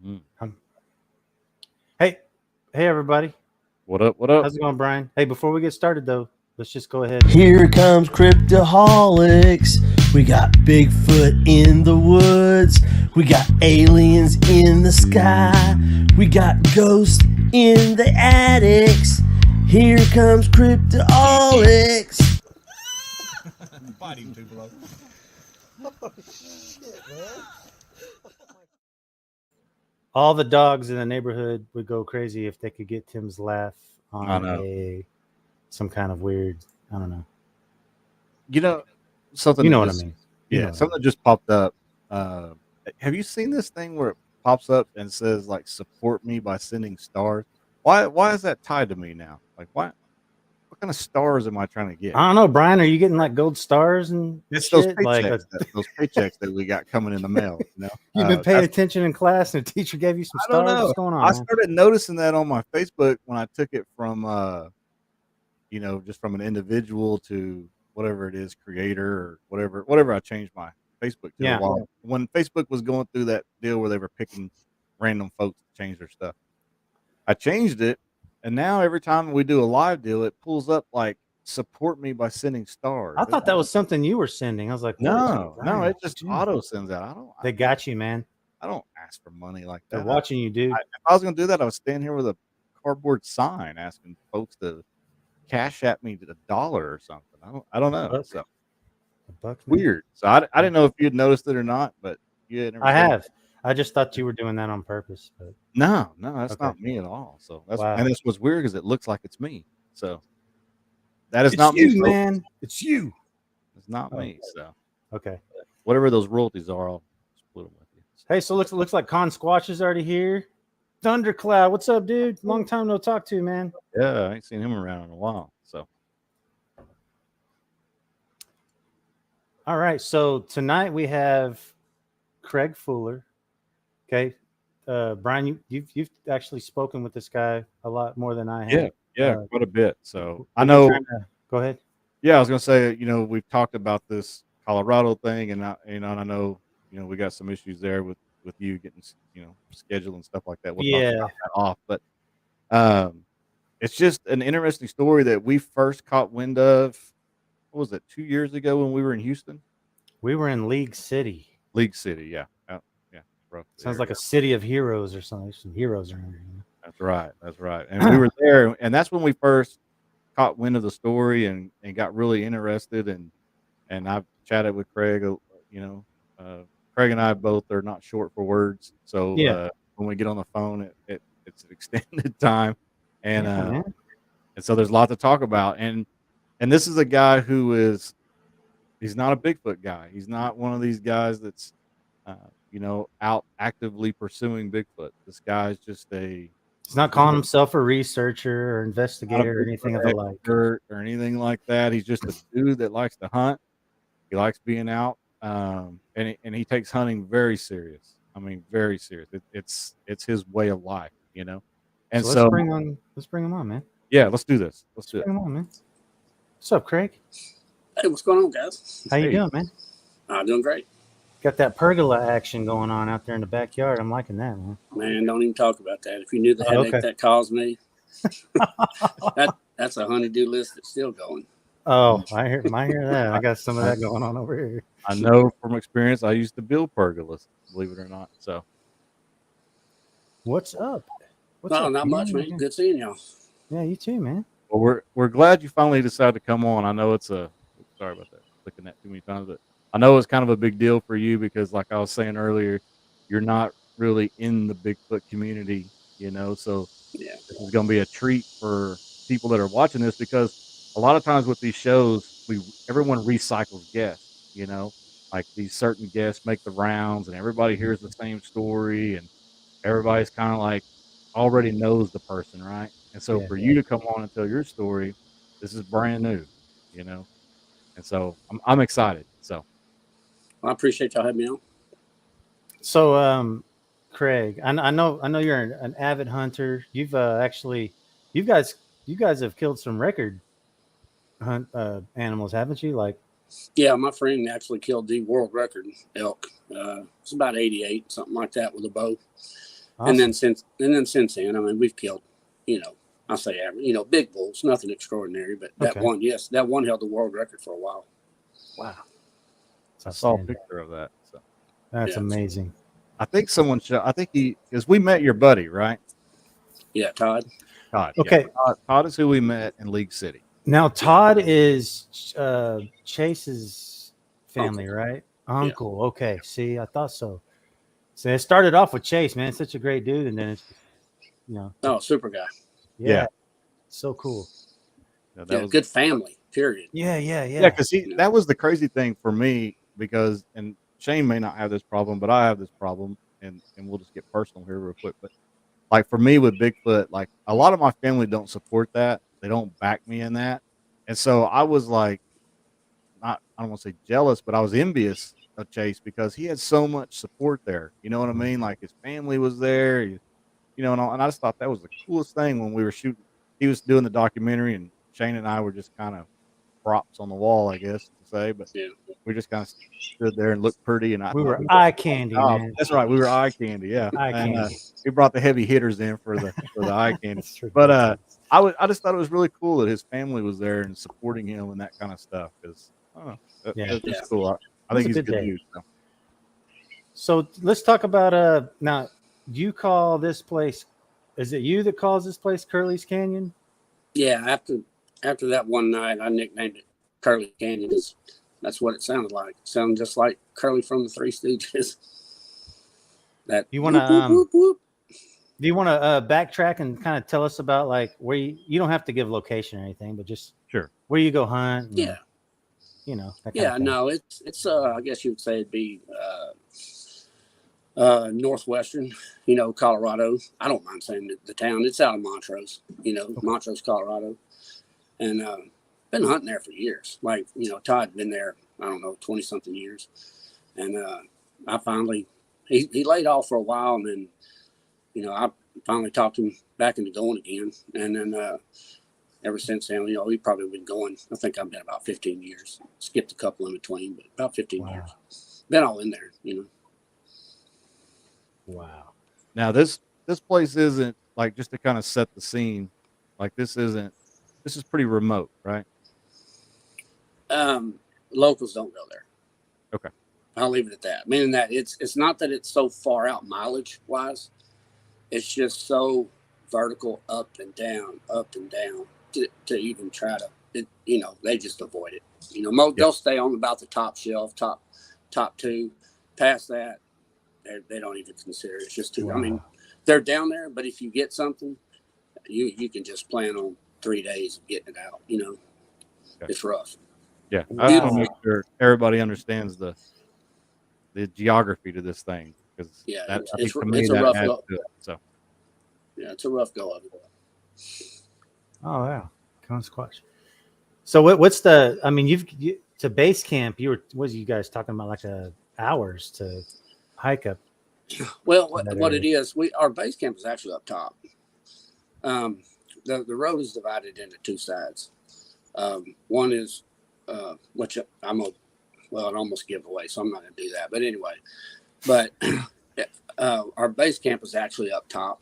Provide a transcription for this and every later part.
Um, hey, hey, everybody. What up? What up? How's it going, Brian? Hey, before we get started, though, let's just go ahead. Here comes Cryptoholics. We got Bigfoot in the woods. We got aliens in the sky. We got ghosts in the attics. Here comes Cryptoholics. Fight him, Tupelo. All the dogs in the neighborhood would go crazy if they could get Tim's laugh I on know. some kind of weird, I don't know. You know something. You know that what I just, mean. You Yeah, know what I something that just popped up. Have you seen this thing where it pops up and says like "support me by sending stars"? Why is that tied to me now? Like why? What kind of stars am I trying to get? I don't know, Brian. Are you getting like gold stars and It's those shit? paychecks that we got coming in the mail. You've been paying attention in class, and a teacher gave you some I don't stars. know. What's going on, I man? started noticing that on my Facebook when I took it from just from an individual to whatever it is, creator or whatever I changed my Facebook to a Yeah. while. When Facebook was going through that deal where they were picking random folks to change their stuff, I changed it, and now every time we do a live deal, it pulls up like support me by sending stars. I thought that was something you were sending. I was like, what is no, Brian it just doing? auto sends out. They got you, man. I don't ask for money like They're that. watching you, dude. If I was gonna do that, I would stand here with a cardboard sign asking folks to cash at me $1 or something. I don't know. Buck. So A buck, man. weird. So I didn't know if you'd noticed it or not, but you had never I said it. have. I just thought you were doing that on purpose, but No, that's Okay. not me at all. So Wow. and that's what's weird because it looks like it's me. So that is it's not me, you, folks. man. It's you. It's not Oh. me. So Okay. whatever those royalties are, I'll split them with you. Hey, so looks like Con Squatch is already here. Thundercloud, what's up, dude? Long time no talk to, man. Yeah, I ain't seen him around in a while. So All right, so tonight we have Craig Fuller. Okay, Brian, you've actually spoken with this guy a lot more than I have. yeah, quite a bit. So I we've been know. trying to- Go ahead. Yeah, I was gonna say, we've talked about this Colorado thing, and and I know, we got some issues there with you getting, schedule and stuff like that. We'll talk Yeah. about that off, but it's just an interesting story that we first caught wind of. What was it, 2 years ago when we were in Houston? We were in League City. League City, yeah, rough Sounds there, like yeah. a city of heroes or something. There's some heroes around here. That's right, and we were there, and that's when we first caught wind of the story and got really interested, and I've chatted with Craig. Craig and I both are not short for words, so Yeah. when we get on the phone, it's an extended time, and Yeah, man. and so there's a lot to talk about, and this is a guy he's not a Bigfoot guy. He's not one of these guys that's out actively pursuing Bigfoot. This guy's just He's not calling himself a researcher or not a investigator or anything of the like. expert or anything like that. He's just a dude that likes to hunt. He likes being out, and he takes hunting very serious. I mean, very serious. It's his way of life, And So so, let's bring him on, man. yeah, let's do this. Let's do it. Bring him on, man. What's up, Craig? Hey, what's going on, guys? How you Hey. doing, man? Doing great. Got that pergola action going on out there in the backyard. I'm liking that, man. Man, don't even talk about that. If you knew the Oh, headache okay. that caused me, that's a honey-do list that's still going. Oh, I hear that. I got some of that going on over here. I know from experience. I used to build pergolas, believe it or not. So, What's up? What's No, up, not much, man. Good seeing y'all. Yeah, you too, man. well, we're glad you finally decided to come on. I know it's sorry about that, clicking that too many times, but I know it's kind of a big deal for you because, like I was saying earlier, you're not really in the Bigfoot community, So Yeah. this is going to be a treat for people that are watching this because a lot of times with these shows, everyone recycles guests, like these certain guests make the rounds and everybody hears the same story and everybody's kind of like already knows the person, right? And so Yeah. for you to come on and tell your story, this is brand new, And so I'm excited. So Well, I appreciate y'all having me on. So, Craig, I know you're an avid hunter. You've you guys have killed some record hunt animals, haven't you? Like, Yeah, my friend actually killed the world record elk. It's about 88, something like that, with a bow. Awesome. And then since then, I mean, we've killed, I say average, big bulls, nothing extraordinary, but that one held the world record for a while. Wow. I saw a picture of that. So that's amazing. I think because we met your buddy, right? Yeah, Todd. Okay. Yeah. Todd is who we met in League City. Now, Todd is Chase's family, right? Uncle. Yeah. Okay. See, I thought so. So it started off with Chase, man. Such a great dude. And then it's, Oh, super guy. Yeah. So cool. That was good family, period. Yeah. Because that was the crazy thing for me because, and Shane may not have this problem, but I have this problem, and we'll just get personal here real quick. But like for me with Bigfoot, like a lot of my family don't support that. They don't back me in that. And so I was like, I don't want to say jealous, but I was envious of Chase because he had so much support there. You know what I mean? Like his family was there, and I just thought that was the coolest thing when we were shooting. He was doing the documentary, and Shane and I were just kind of props on the wall, I guess to say, but we just kind of stood there and looked pretty, and we were eye candy, man. That's right, we were eye candy, yeah. Eye candy. We brought the heavy hitters in for the eye candy. But I just thought it was really cool that his family was there and supporting him and that kind of stuff. Because that's cool. I think he's a good dude. So let's talk about now. Do you call this place? Is it you that calls this place Curly's Canyon? Yeah. After that one night, I nicknamed it Curly Canyon. That's what it sounded like. It sounded just like Curly from the Three Stooges. That you want to do you want to backtrack and kind of tell us about like where you don't have to give location or anything, but just where you go hunt? And, yeah. That kind of thing. No, it's I guess you would say it'd be northwestern, Colorado. I don't mind saying the town. It's out of Montrose, Montrose, Colorado. And been hunting there for years. Like, Todd been there, I don't know, 20 something years. And I finally he laid off for a while, and then I finally talked him back into going again. And then ever since then, he probably been going. I think I've been about 15 years. Skipped a couple in between, but about 15 years. Been all in there, Wow. Now this place isn't like, just to kind of set the scene, like this is pretty remote, right? Locals don't go there. Okay. I'll leave it at that. Meaning that it's not that it's so far out mileage wise. It's just so vertical, up and down to even try to, they just avoid it. They'll stay on about the top shelf, top two. Past that, they don't even consider it. It's just too. Wow. I mean, they're down there, but if you get something, you can just plan on 3 days of getting it out. It's rough. Yeah, I just want to make sure everybody understands the geography to this thing, because it's a rough go. So it's a rough go of it. Oh yeah, Cone Squash. So what's the? I mean, you to base camp. What was you guys talking about? Like hours to hike up. Well, what it is, our base camp is actually up top. The road is divided into two sides. One is which I'd almost give away, so I'm not going to do that. But anyway, our base camp is actually up top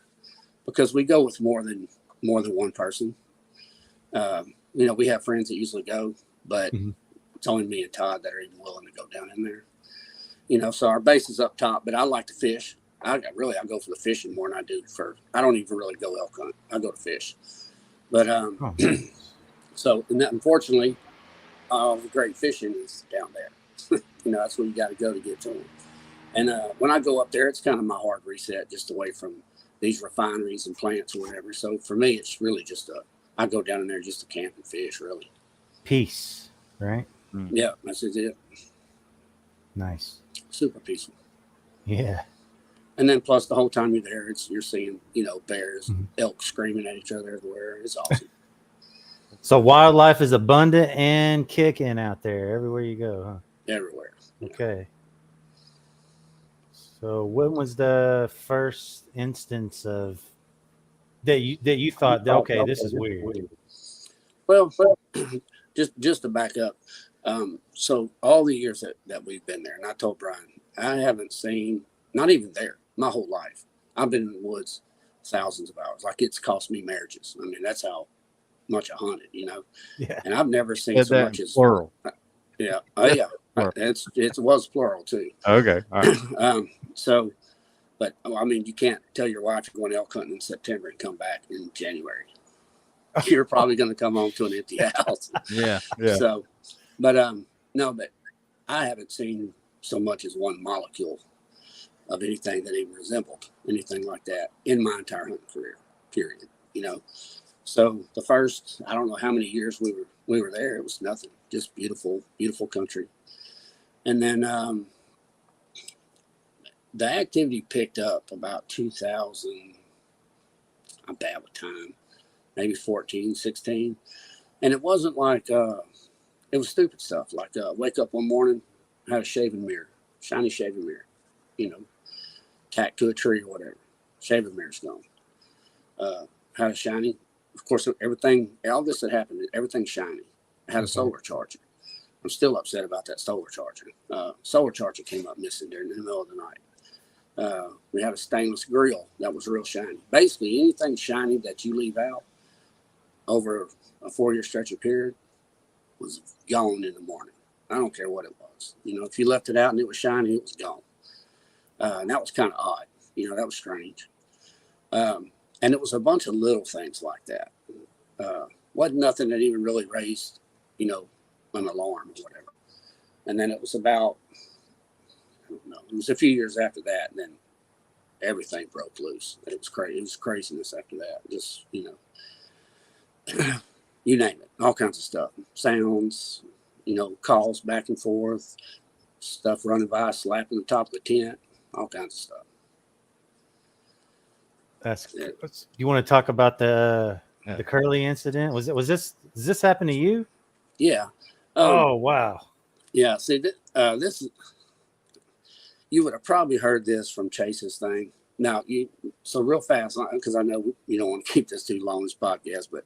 because we go with more than one person. We have friends that usually go, but it's only me and Todd that are even willing to go down in there. So our base is up top, but I like to fish. I go for the fishing more than I do I don't even really go elk hunt. I go to fish. But so unfortunately, all the great fishing is down there. That's where you got to go to get to them. And when I go up there, it's kind of my hard reset, just away from these refineries and plants or whatever. So for me, it's really just I go down in there just to camp and fish, really. Peace, right? Yeah, that's it. Nice. Super peaceful. Yeah. And then plus the whole time you're there, you're seeing, bears, elk screaming at each other everywhere. It's awesome. So wildlife is abundant and kicking out there everywhere you go, huh? Everywhere. Okay. So when was the first instance of that you thought, okay, this is weird? Well, just to back up. So all the years that we've been there, and I told Brian, I haven't seen, not even there, my whole life, I've been in the woods thousands of hours. Like it's cost me marriages. I mean, that's how much I hunted, you know. Yeah. And I've never seen Said so that much in as plural. yeah. Oh yeah. Plural. It was plural too. Okay. All right. So, but I mean, you can't tell your wife you're going elk hunting in September and come back in January. You're probably going to come home to an empty house. Yeah. Yeah. So, but no, but I haven't seen so much as one molecule of anything that even resembled anything like that in my entire hunting career. Period. You know. So the first, I don't know how many years we were there. It was nothing, just beautiful, beautiful country. And then the activity picked up about 2000. I'm bad with time. Maybe 14, 16. And it wasn't like, it was stupid stuff. Like wake up one morning, had a shaving mirror, shiny shaving mirror, you know, tacked to a tree or whatever. Shaving mirror's gone. Had a shiny, of course, everything, all this that happened, everything's shiny. I had a solar charger. I'm still upset about that solar charger. Solar charger came up missing during the middle of the night. We had a stainless grill that was real shiny. Basically, anything shiny that you leave out over a 4-year stretch of period was gone in the morning. I don't care what it was. You know, if you left it out and it was shiny, it was gone. And that was kind of odd. You know, that was strange. And it was a bunch of little things like that. Wasn't nothing that even really raised, you know, an alarm or whatever. And then it was about, I don't know, it was a few years after that, and then everything broke loose. It was crazy. It was craziness after that. Just, you know, you name it, all kinds of stuff. Sounds, you know, calls back and forth, stuff running by, slapping the top of the tent, all kinds of stuff. You want to talk about the Curly incident? Does this happen to you? Yeah. Oh wow. Yeah. See, this is, you would have probably heard this from Chase's thing. Now, so real fast, because I know you don't want to keep this too long, this podcast, but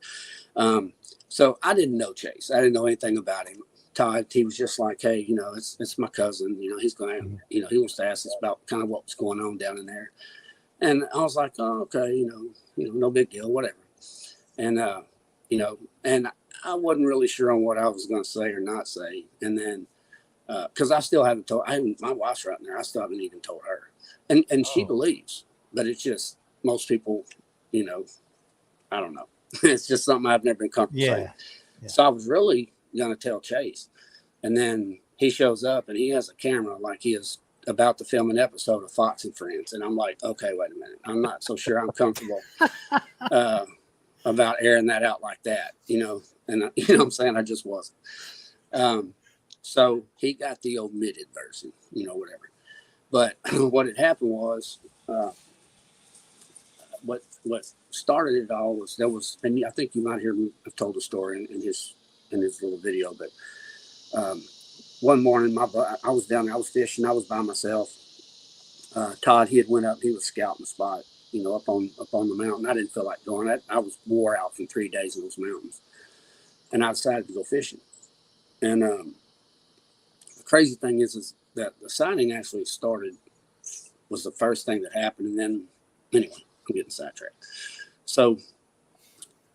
so I didn't know Chase. I didn't know anything about him. Todd, he was just like, hey, you know, it's my cousin. You know, he's going to, you know, he wants to ask us about kind of what was going on down in there. And I was like, oh, okay, you know, no big deal, whatever. And, you know, and I wasn't really sure on what I was going to say or not say. And then, because I still haven't told, my wife's right there. I still haven't even told her. And she believes, but it's just, most people, you know, I don't know. It's just something I've never been comfortable saying. Yeah. So I was really going to tell Chase. And then he shows up and he has a camera like he is about to film an episode of Fox and Friends. And I'm like, okay, wait a minute. I'm not so sure I'm comfortable about airing that out like that, you know. And you know what I'm saying? I just wasn't. So he got the omitted version, you know, whatever. But what had happened was, what started it all was there was, and I think you might hear me have told the story in his little video, but one morning I was down there, I was fishing, I was by myself. Todd, he had went up, he was scouting the spot, you know, up on the mountain. I didn't feel like going. I was wore out from 3 days in those mountains, and I decided to go fishing. And the crazy thing is that the sighting actually was the first thing that happened, and then anyway, I'm getting sidetracked. So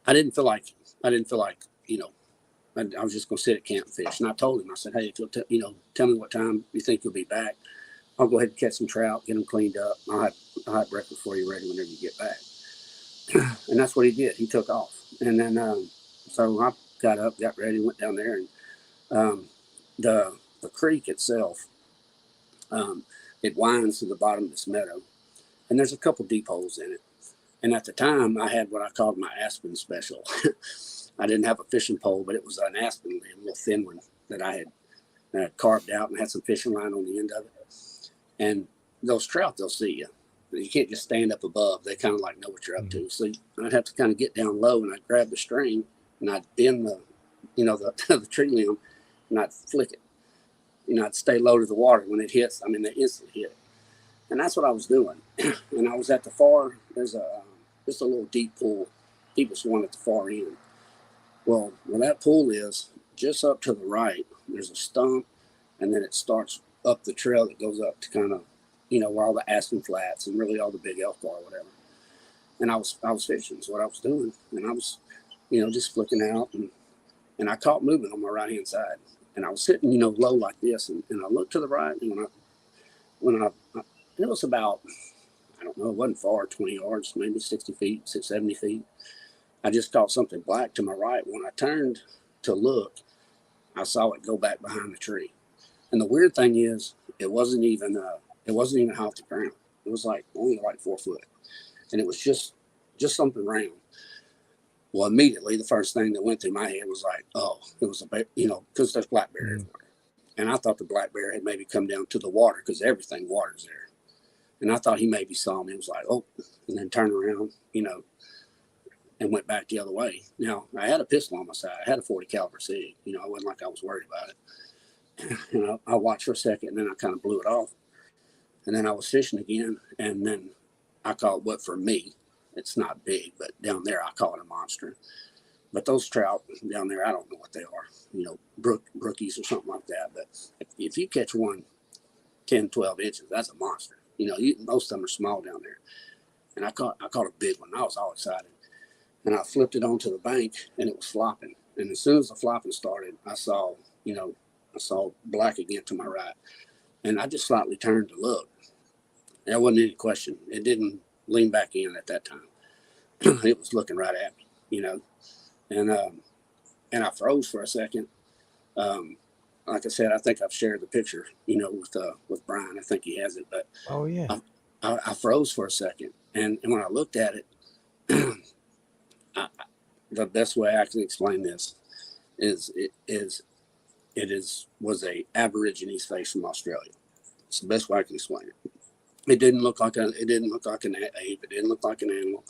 I didn't feel like, you know, I was just going to sit at camp and fish. And I told him, I said, hey, if you'll you know, tell me what time you think you'll be back, I'll go ahead and catch some trout, get them cleaned up. I'll have breakfast for you ready whenever you get back. And that's what he did. He took off. And then, so I got up, got ready, went down there, and the creek itself, it winds to the bottom of this meadow. And there's a couple deep holes in it. And at the time, I had what I called my aspen special. I didn't have a fishing pole, but it was an aspen limb, a little thin one that I had carved out and had some fishing line on the end of it. And those trout, they'll see you. You can't just stand up above. They kind of like know what you're up to. So I'd have to kind of get down low, and I'd grab the string and I'd bend the, you know, the tree limb, and I'd flick it. You know, I'd stay low to the water. When it hits, I mean, they instantly hit it. And that's what I was doing. And I was at the far, there's just a little deep pool, deepest one at the far end. Well, where that pool is, just up to the right, there's a stump, and then it starts up the trail that goes up to kind of where all the Aspen Flats and really all the big elk are, or whatever. And I was fishing is what I was doing, and I was, just flicking out, and I caught movement on my right hand side, and I was sitting, low like this, and I looked to the right, and when I it was about, I don't know, it wasn't far, 20 yards, maybe 60 feet, 70 feet. I just caught something black to my right. When I turned to look, I saw it go back behind the tree. And the weird thing is, it wasn't even off the ground. It was only 4 foot, and it was just something round. Well, immediately the first thing that went through my head was oh, it was a bear, because there's black bear everywhere. And I thought the black bear had maybe come down to the water because everything waters there. And I thought he maybe saw me. It was oh, and then turned around, and went back the other way. Now, I had a pistol on my side. I had a 40 caliber SIG. I wasn't I was worried about it. And I watched for a second, and then I kind of blew it off. And then I was fishing again, and then I caught what, for me, it's not big, but down there I call it a monster. But those trout down there, I don't know what they are, brookies or something like that. But if you catch one 10, 12 inches, that's a monster. Most of them are small down there. And I caught a big one. I was all excited. And I flipped it onto the bank, and it was flopping. And as soon as the flopping started, I saw black again to my right. And I just slightly turned to look. There wasn't any question. It didn't lean back in at that time. It was looking right at me, And I froze for a second. Like I said, I think I've shared the picture, with Brian. I think he has it. But oh yeah, I froze for a second, and when I looked at it, the best way I can explain this is was a Aborigines face from Australia. It's the best way I can explain it. It didn't look like an ape. It didn't look like an animal.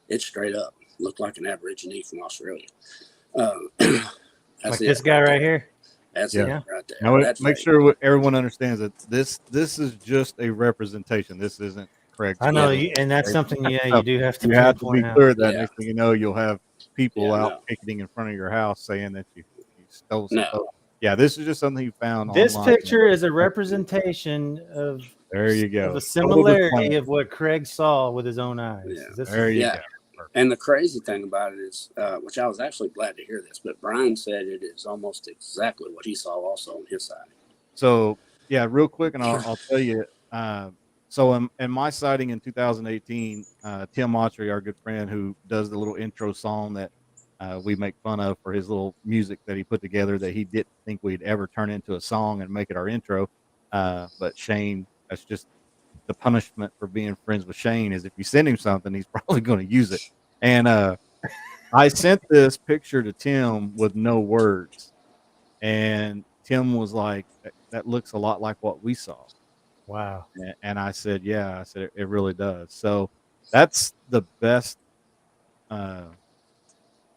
It straight up looked like an Aborigine from Australia. Like this guy right here. That's it right there. Now, make sure everyone understands that this is just a representation. This isn't Craig's. I know, and that's something. Yeah, you do have to. You have to be clear that next thing you know, you'll have people out picketing in front of your house saying that you stole some stuff. Yeah, this is just something you found. This picture is a representation of. There you go. The similarity of what Craig saw with his own eyes. Yeah. There you go. And the crazy thing about it is, which I was actually glad to hear this, but Brian said it is almost exactly what he saw also on his side. So, yeah, real quick, and I'll tell you. So in my sighting in 2018, Tim Autry, our good friend who does the little intro song that we make fun of for his little music that he put together that he didn't think we'd ever turn into a song and make it our intro. But Shane, that's just the punishment for being friends with Shane is if you send him something, he's probably going to use it. And I sent this picture to Tim with no words. And Tim was like, that looks a lot like what we saw. Wow. And I said, yeah, I said, it really does. So that's the best, I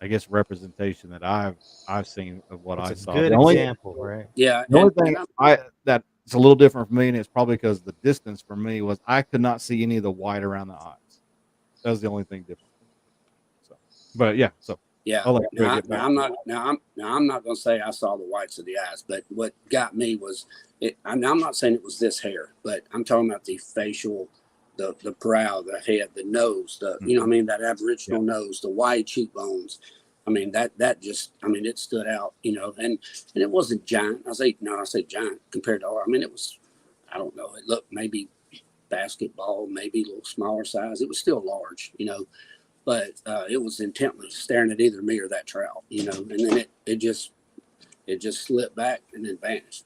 guess, representation that I've seen of what I saw. Good example, right? Yeah. The only thing that it's a little different for me, and it's probably because the distance for me was I could not see any of the white around the eyes. That was the only thing different. So, but yeah, so yeah. I'm not going to say I saw the whites of the eyes, but what got me was I'm not saying it was this hair, but I'm talking about the facial, the brow, the head, the nose, that Aboriginal nose, the wide cheekbones. I mean, that just, it stood out, and it wasn't giant. I say giant compared to, it was, I don't know, it looked maybe basketball, maybe a little smaller size. It was still large, but it was intently staring at either me or that trout, and then it just slipped back and then vanished.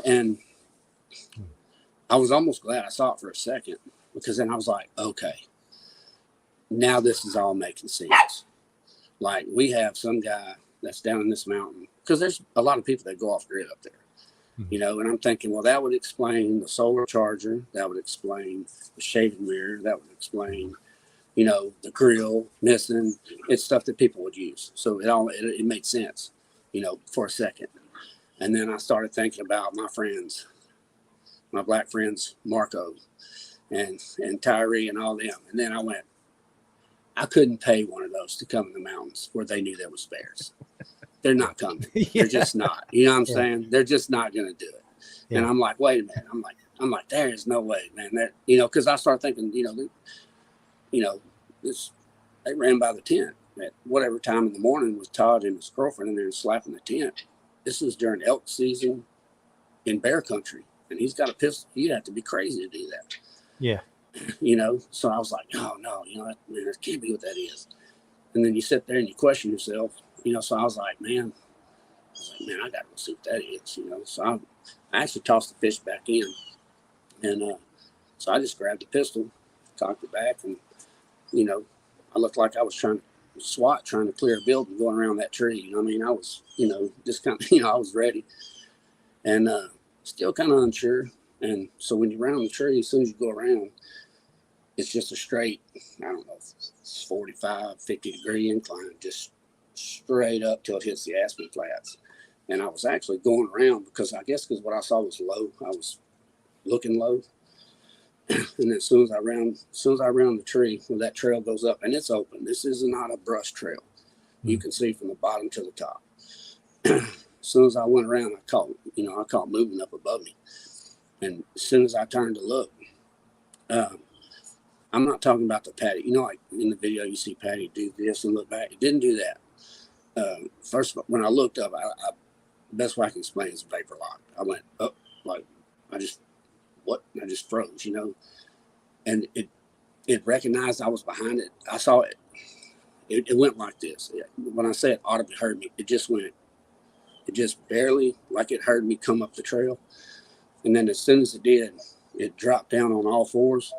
And I was almost glad I saw it for a second, because then I was like, okay, now this is all making sense. Like, we have some guy that's down in this mountain, because there's a lot of people that go off grid up there, and I'm thinking, well, that would explain the solar charger, that would explain the shaving mirror, that would explain, the grill missing. It's stuff that people would use. So it made sense, for a second. And then I started thinking about my friends, my black friends, Marco and Tyree and all them. And then I went, I couldn't pay one of those to come in the mountains where they knew there was bears. They're not coming. They're just not. You know what I'm saying? They're just not going to do it. Yeah. And I'm like, wait a minute. I'm like, I'm like, there is no way, man. That because I started thinking, this they ran by the tent at whatever time in the morning with Todd and his girlfriend in there slapping the tent. This is during elk season in bear country, and he's got a pistol. You'd have to be crazy to do that. Yeah. So I was like, oh no, man, that can't be what that is. And then you sit there and you question yourself, so I was like, man, I got to go see what that is, So I actually tossed the fish back in. And so I just grabbed the pistol, cocked it back, and, I looked like I was trying to clear a building going around that tree. I was, just kind of, I was ready. And still kind of unsure. And so when you round the tree, as soon as you go around, it's just a straight, I don't know, 45, 50-degree incline, just straight up till it hits the aspen flats. And I was actually going around because what I saw was low. I was looking low. And as soon as I round the tree, when that trail goes up, and it's open, this is not a brush trail. You can see from the bottom to the top. As soon as I went around, I caught movement up above me. And as soon as I turned to look, I'm not talking about the Patty. Like in the video, you see Patty do this and look back. It didn't do that. First, when I looked up, best way I can explain is vapor lock. I went up, like I just froze, and it recognized I was behind it. I saw it. It went like this. When I say it audibly heard me, it just barely, like it heard me come up the trail. And then as soon as it did, it dropped down on all fours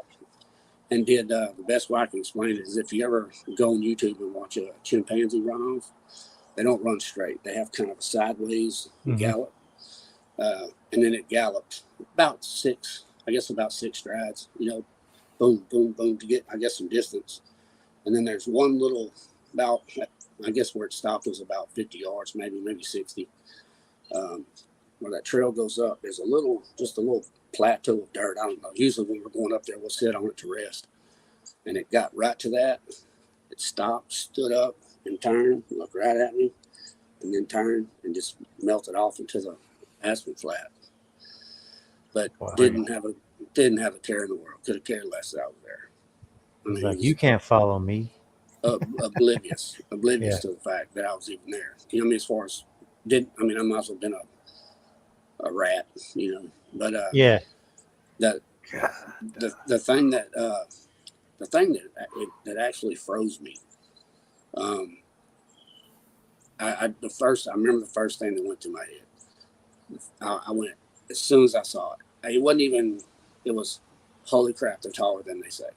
and did the best way I can explain it is if you ever go on YouTube and watch a chimpanzee run off, they don't run straight. They have kind of a sideways gallop. And then it galloped about six strides, boom, boom, boom to get, some distance. And then there's one little about, where it stopped was about 50 yards, maybe 60. Where that trail goes up, there's just a little plateau of dirt. I don't know. Usually when we're going up there, we'll sit on it to rest. And it got right to that. It stopped, stood up, and turned, looked right at me, and then turned and just melted off into the aspen flat. But didn't have a care in the world. Could have cared less that I was there. Like, you can't follow me. Oblivious to the fact that I was even there. As far as I might as well have been a rat, But the thing that actually froze me. I remember the first thing that went through my head. I went as soon as I saw it. It was, holy crap, they're taller than they say.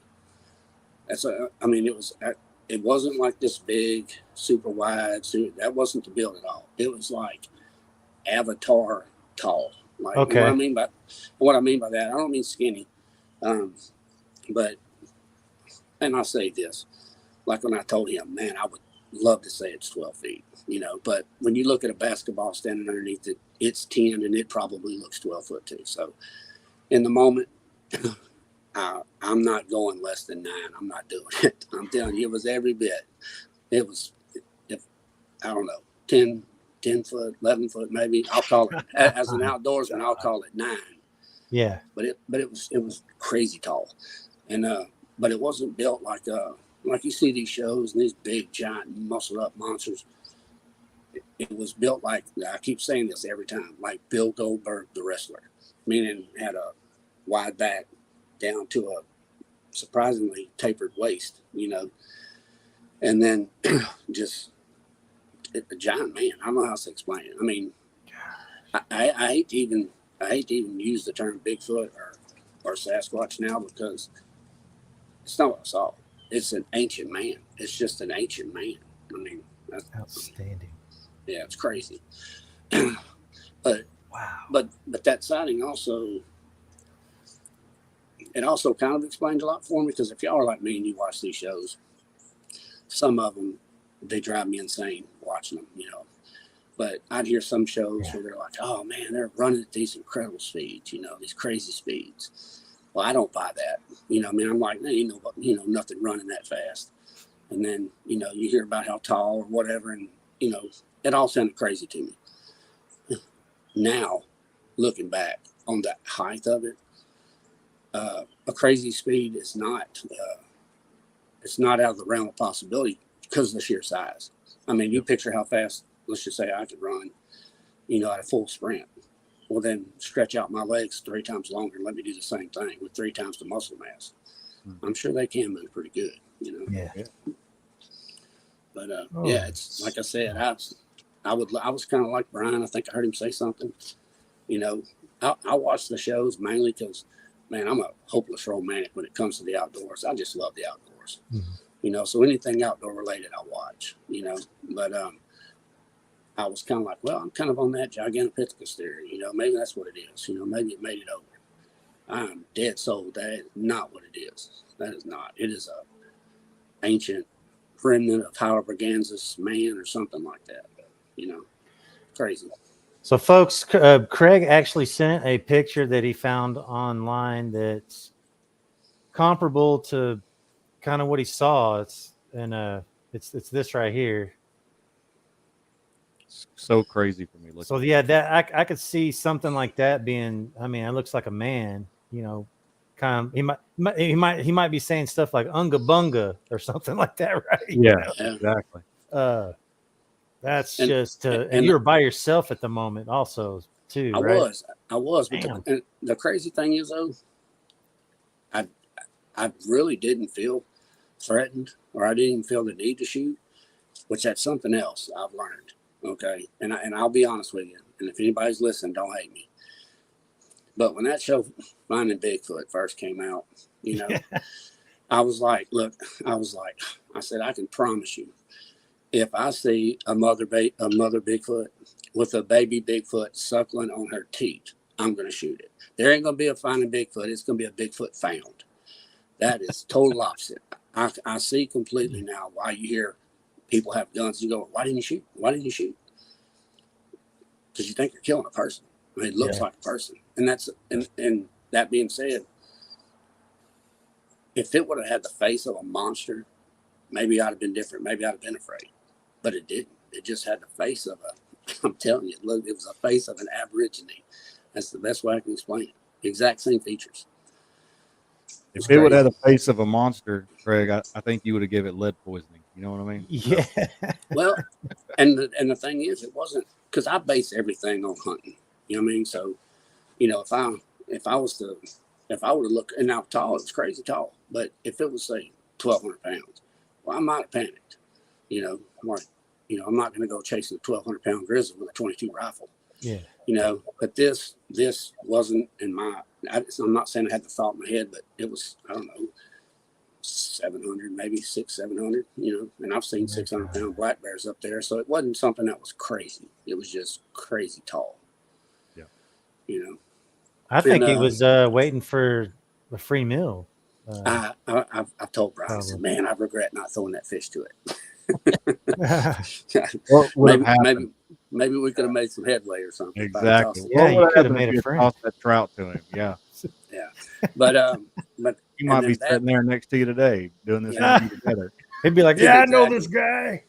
It wasn't like this big, super wide suit. That wasn't the build at all. It was like Avatar tall. Like, okay. What I mean by that, I don't mean skinny. But I'll say this, like when I told him, man, I would love to say it's 12 feet, but when you look at a basketball standing underneath it, it's 10 and it probably looks 12 foot too. So in the moment, I'm not going less than 9. I'm not doing it. I'm telling you, it was every bit. It was, I don't know, 10 foot, 11 foot, maybe. I'll call it, as an outdoorsman, I'll call it 9. Yeah. But it was crazy tall. And, but it wasn't built like you see these shows and these big, giant, muscled up monsters. It was built like, I keep saying this every time, like Bill Goldberg, the wrestler, meaning had a wide back down to a surprisingly tapered waist, and then just a giant man. I don't know how to explain it. I hate to even use the term Bigfoot or Sasquatch now because it's not what I saw. It's an ancient man. It's just an ancient man. That's outstanding. Yeah, it's crazy. But wow. But that sighting also kind of explained a lot for me because if y'all are like me and you watch these shows, some of them they drive me insane watching them, But I'd hear some shows where they're like, "Oh man, they're running at these incredible speeds, these crazy speeds." Well, I don't buy that, I'm like, nothing running that fast. And then, you hear about how tall or whatever, and it all sounded crazy to me. Now, looking back on the height of it, a crazy speed is not it's not out of the realm of possibility because of the sheer size. I mean, you picture how fast, let's just say I could run, at a full sprint. Well, then stretch out my legs 3 times longer and let me do the same thing with 3 times the muscle mass. I'm sure they can move pretty good, Yeah. But yeah, it's like I said, I was kind of like Brian. I think I heard him say something. I watch the shows mainly because, man, I'm a hopeless romantic when it comes to the outdoors. I just love the outdoors. So anything outdoor related, I watch. But I was kind of like, well, I'm kind of on that Gigantopithecus theory. Maybe that's what it is. Maybe it made it over. I'm dead sold. That is not what it is. That is not. It is a ancient remnant of Heidelbergensis man or something like that. Crazy. So, folks, Craig actually sent a picture that he found online that's comparable to kind of what he saw. It's this right here. It's so crazy for me looking. So yeah, that I could see something like that being. I mean, it looks like a man. Kind of. He might be saying stuff like "unga bunga" or something like that, right? Yeah, exactly. That's And- just. and And you're by yourself at the moment, also too. I right? was. Damn. But the crazy thing is, though, I really didn't feel threatened, or I didn't even feel the need to shoot, which that's something else I've learned. Okay, and I'll be honest with you, and if anybody's listening, don't hate me. But when that show Finding Bigfoot first came out, I was like, I said, I can promise you, if I see a mother Bigfoot with a baby Bigfoot suckling on her teat, I'm going to shoot it. There ain't going to be a Finding Bigfoot. It's going to be a Bigfoot found. That is total opposite. I see completely now why you hear people have guns. You go, why didn't you shoot? Why didn't you shoot? Because you think you're killing a person. I mean, it looks like a person. And that's and that being said, if it would have had the face of a monster, maybe I'd have been different. Maybe I'd have been afraid. But it didn't. It just had the face of I'm telling you, look, it was a face of an Aborigine. That's the best way I can explain it. The exact same features. If it would have the face of a monster, Craig, I think you would have given it lead poisoning. You know what I mean? Yeah. Well, and the thing is, it wasn't because I base everything on hunting. You know what I mean? So, if I would have looked, and now tall, it was crazy tall. But if it was say 1,200 pounds, well, I might have panicked. I'm like, I'm not going to go chasing a 1,200-pound grizzly with a 22 rifle. Yeah. But this wasn't in my. I'm not saying I had the thought in my head, but it was, I don't know, 700, maybe 700. And I've seen 600-pound black bears up there, so it wasn't something that was crazy. It was just crazy tall. Yeah. I think he was waiting for a free meal. I've told Brian, I said, man, I regret not throwing that fish to it. What would have happened? Maybe we could have made some headway or something. Exactly. Yeah, you could have made made a friend. Toss that trout to him. Yeah. Yeah. But He might be sitting there next to you today doing this interview together. He'd be like, Yeah, I know exactly. this guy.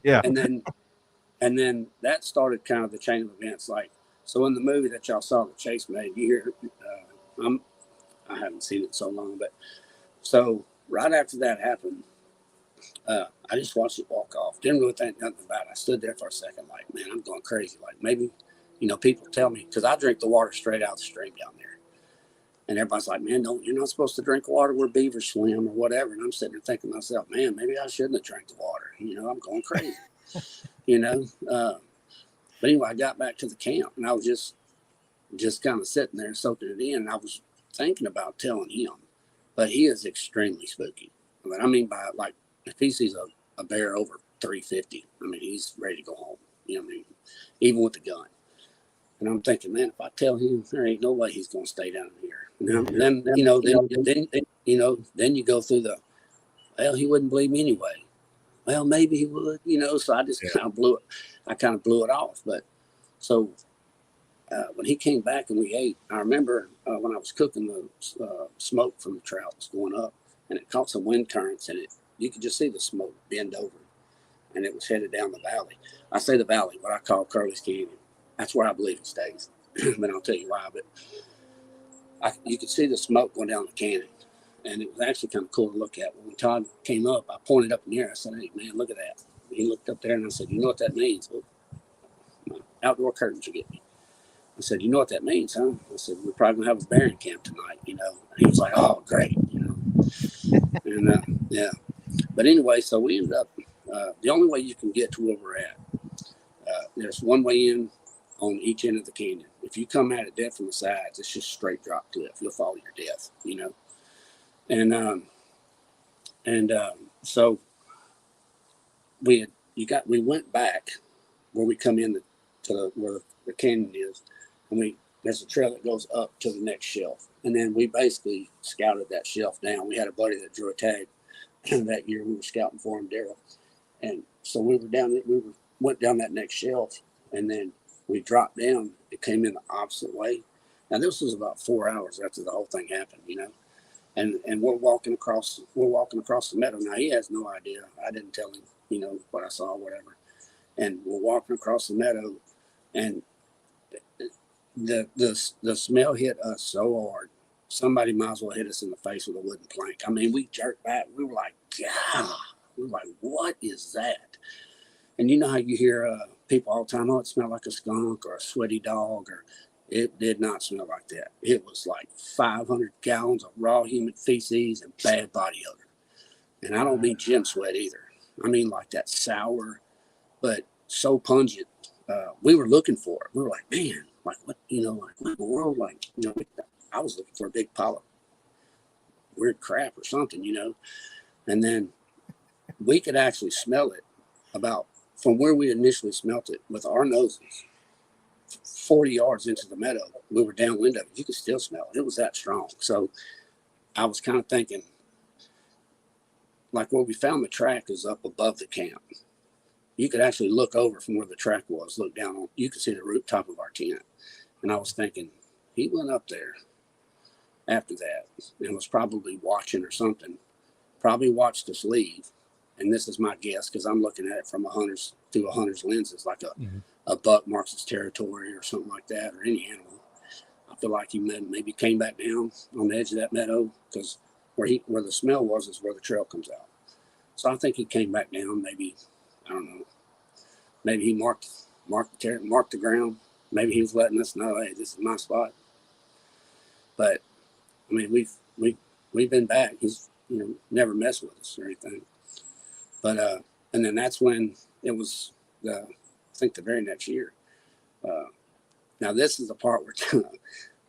Yeah. And then that started kind of the chain of events. Like, so in the movie that y'all saw that Chase made, you hear, I haven't seen it in so long, but so right after that happened, I just watched it walk off. Didn't really think nothing about it. I stood there for a second, like, man, I'm going crazy. Like, maybe, people tell me, because I drink the water straight out the stream down there. And everybody's like, man, you're not supposed to drink water where beavers swim or whatever. And I'm sitting there thinking to myself, man, maybe I shouldn't have drank the water. I'm going crazy. But anyway, I got back to the camp and I was just kind of sitting there soaking it in. And I was thinking about telling him, but he is extremely spooky. I mean, by like, if he sees a bear over 350, I mean, he's ready to go home. Even with the gun. And I'm thinking, man, if I tell him, there ain't no way he's going to stay down here. Then you go through well, he wouldn't believe me anyway. Well, maybe he would, so I just kind of blew it off. But so when he came back and we ate, I remember when I was cooking the smoke from the trout was going up and it caught some wind currents and you could just see the smoke bend over and it was headed down the valley. I say the valley, what I call Curly's Canyon. That's where I believe it stays. But I'll tell you why. But you could see the smoke going down the canyon, and it was actually kind of cool to look at. When Todd came up, I pointed up in the air. I said, "Hey, man, look at that." He looked up there, and I said, "You know what that means?" Well, my outdoor curtains are getting me. I said, "You know what that means, huh?" I said, "We're probably going to have a bearing camp tonight, you know." And he was like, "Oh, great," you know. And yeah. But anyway, so we ended up, the only way you can get to where we're at, there's one way in on each end of the canyon. If you come at it dead from the sides, it's just straight drop cliff. You'll fall to your death, you know. And so we went back where we come in where the canyon is, and there's a trail that goes up to the next shelf, and then we basically scouted that shelf down. We had a buddy that drew a tag that year. We were scouting for him, Daryl, and so we went down that next shelf, and then we dropped down. It came in the opposite way. Now this was about 4 hours after the whole thing happened, you know. And we're walking across the meadow. Now he has no idea. I didn't tell him, you know, what I saw, whatever. And we're walking across the meadow, and the smell hit us so hard. Somebody might as well hit us in the face with a wooden plank. I mean, we jerked back. We were like, God. We were like, what is that? And you know how you hear people all the time, oh, it smelled like a skunk or a sweaty dog, or it did not smell like that. It was like 500 gallons of raw human feces and bad body odor. And I don't mean gym sweat either. I mean like that sour, but so pungent. We were looking for it. We were like, man, like what, you know, like what in the world? Like, you know, I was looking for a big pile of weird crap or something, you know. And then we could actually smell it about from where we initially smelt it with our noses. 40 yards into the meadow, we were downwind of it. You could still smell it. It was that strong. So I was kind of thinking, like where we found the track is up above the camp. You could actually look over from where the track was, look down on, you could see the rooftop of our tent. And I was thinking, he went up there after that and was probably watching or something, probably watched us leave. And this is my guess, because I'm looking at it from through a hunter's lenses, like a buck marks its territory or something like that, or any animal. I feel like he maybe came back down on the edge of that meadow, because where the smell was is where the trail comes out. So I think he came back down. Maybe, I don't know. Maybe he marked the ground. Maybe he was letting us know, hey, this is my spot. But I mean, we've been back. He's, you know, never messed with us or anything. But and then that's when it was I think the very next year. Now this is the part where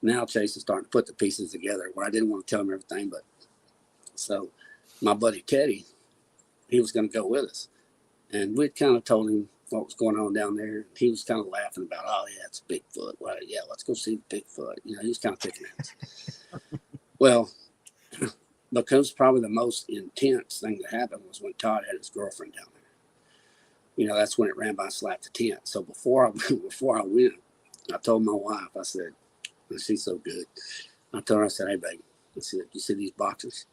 now Chase is starting to put the pieces together, where I didn't want to tell him everything, but so my buddy Teddy, he was going to go with us, and we'd kind of told him what was going on down there. He was kind of laughing about, oh yeah, it's Bigfoot. Well, yeah, let's go see Bigfoot. You know, he was kind of picking at us. Well, because probably the most intense thing that happened was when Todd had his girlfriend down there. You know, that's when it ran by and slapped the tent. So before I went, I told my wife, I said, she's so good. I told her, I said, hey, baby, I said, you see these boxers?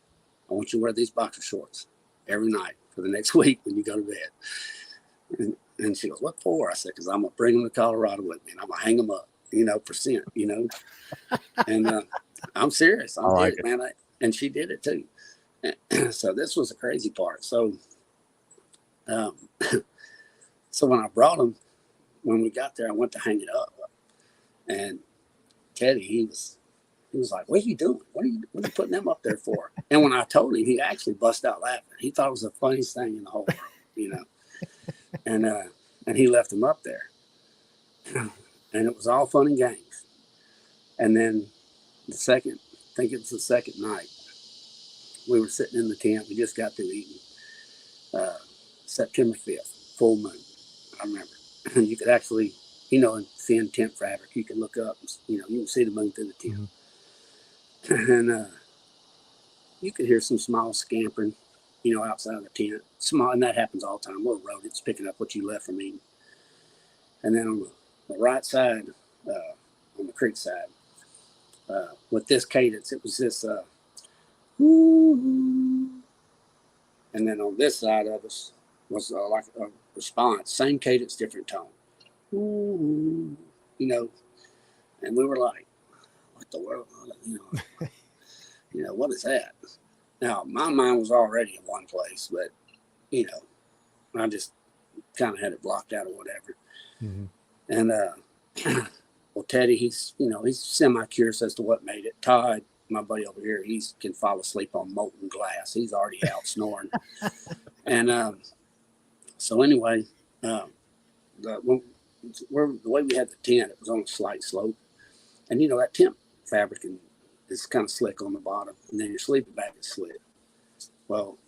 I want you to wear these boxer shorts every night for the next week when you go to bed. And she goes, what for? I said, because I'm going to bring them to Colorado with me, and I'm going to hang them up, you know, for scent, you know. And I'm serious. I did it, man. And she did it too. So this was the crazy part. So so when I brought them, when we got there, I went to hang it up. And Teddy, he was like, what are you doing? What are you putting them up there for? And when I told him, he actually bust out laughing. He thought it was the funniest thing in the whole world, you know. And he left them up there. And it was all fun and games. And then I think it was the second night, we were sitting in the tent. We just got through eating. September 5th, full moon, I remember. And you could actually, you know, in thin tent fabric, you can look up, you know, you can see the moon through the tent. Mm-hmm. And you could hear some small scampering, you know, outside of the tent. Small, and that happens all the time. Little rodents picking up what you left from eating. And then on the right side, on the creek side, with this cadence, it was this, woo. And then on this side of us was like a response, same cadence, different tone. Woo. You know, and we were like, what the world? What is that? Now, my mind was already in one place, but, I just kind of had it blocked out or whatever. Mm-hmm. And, well, Teddy, he's semi-curious as to what made it. Todd, my buddy over here, he can fall asleep on molten glass. He's already out snoring. And so anyway, the way we had the tent, it was on a slight slope. And, that tent fabric is kind of slick on the bottom. And then your sleeping bag is slick. Well,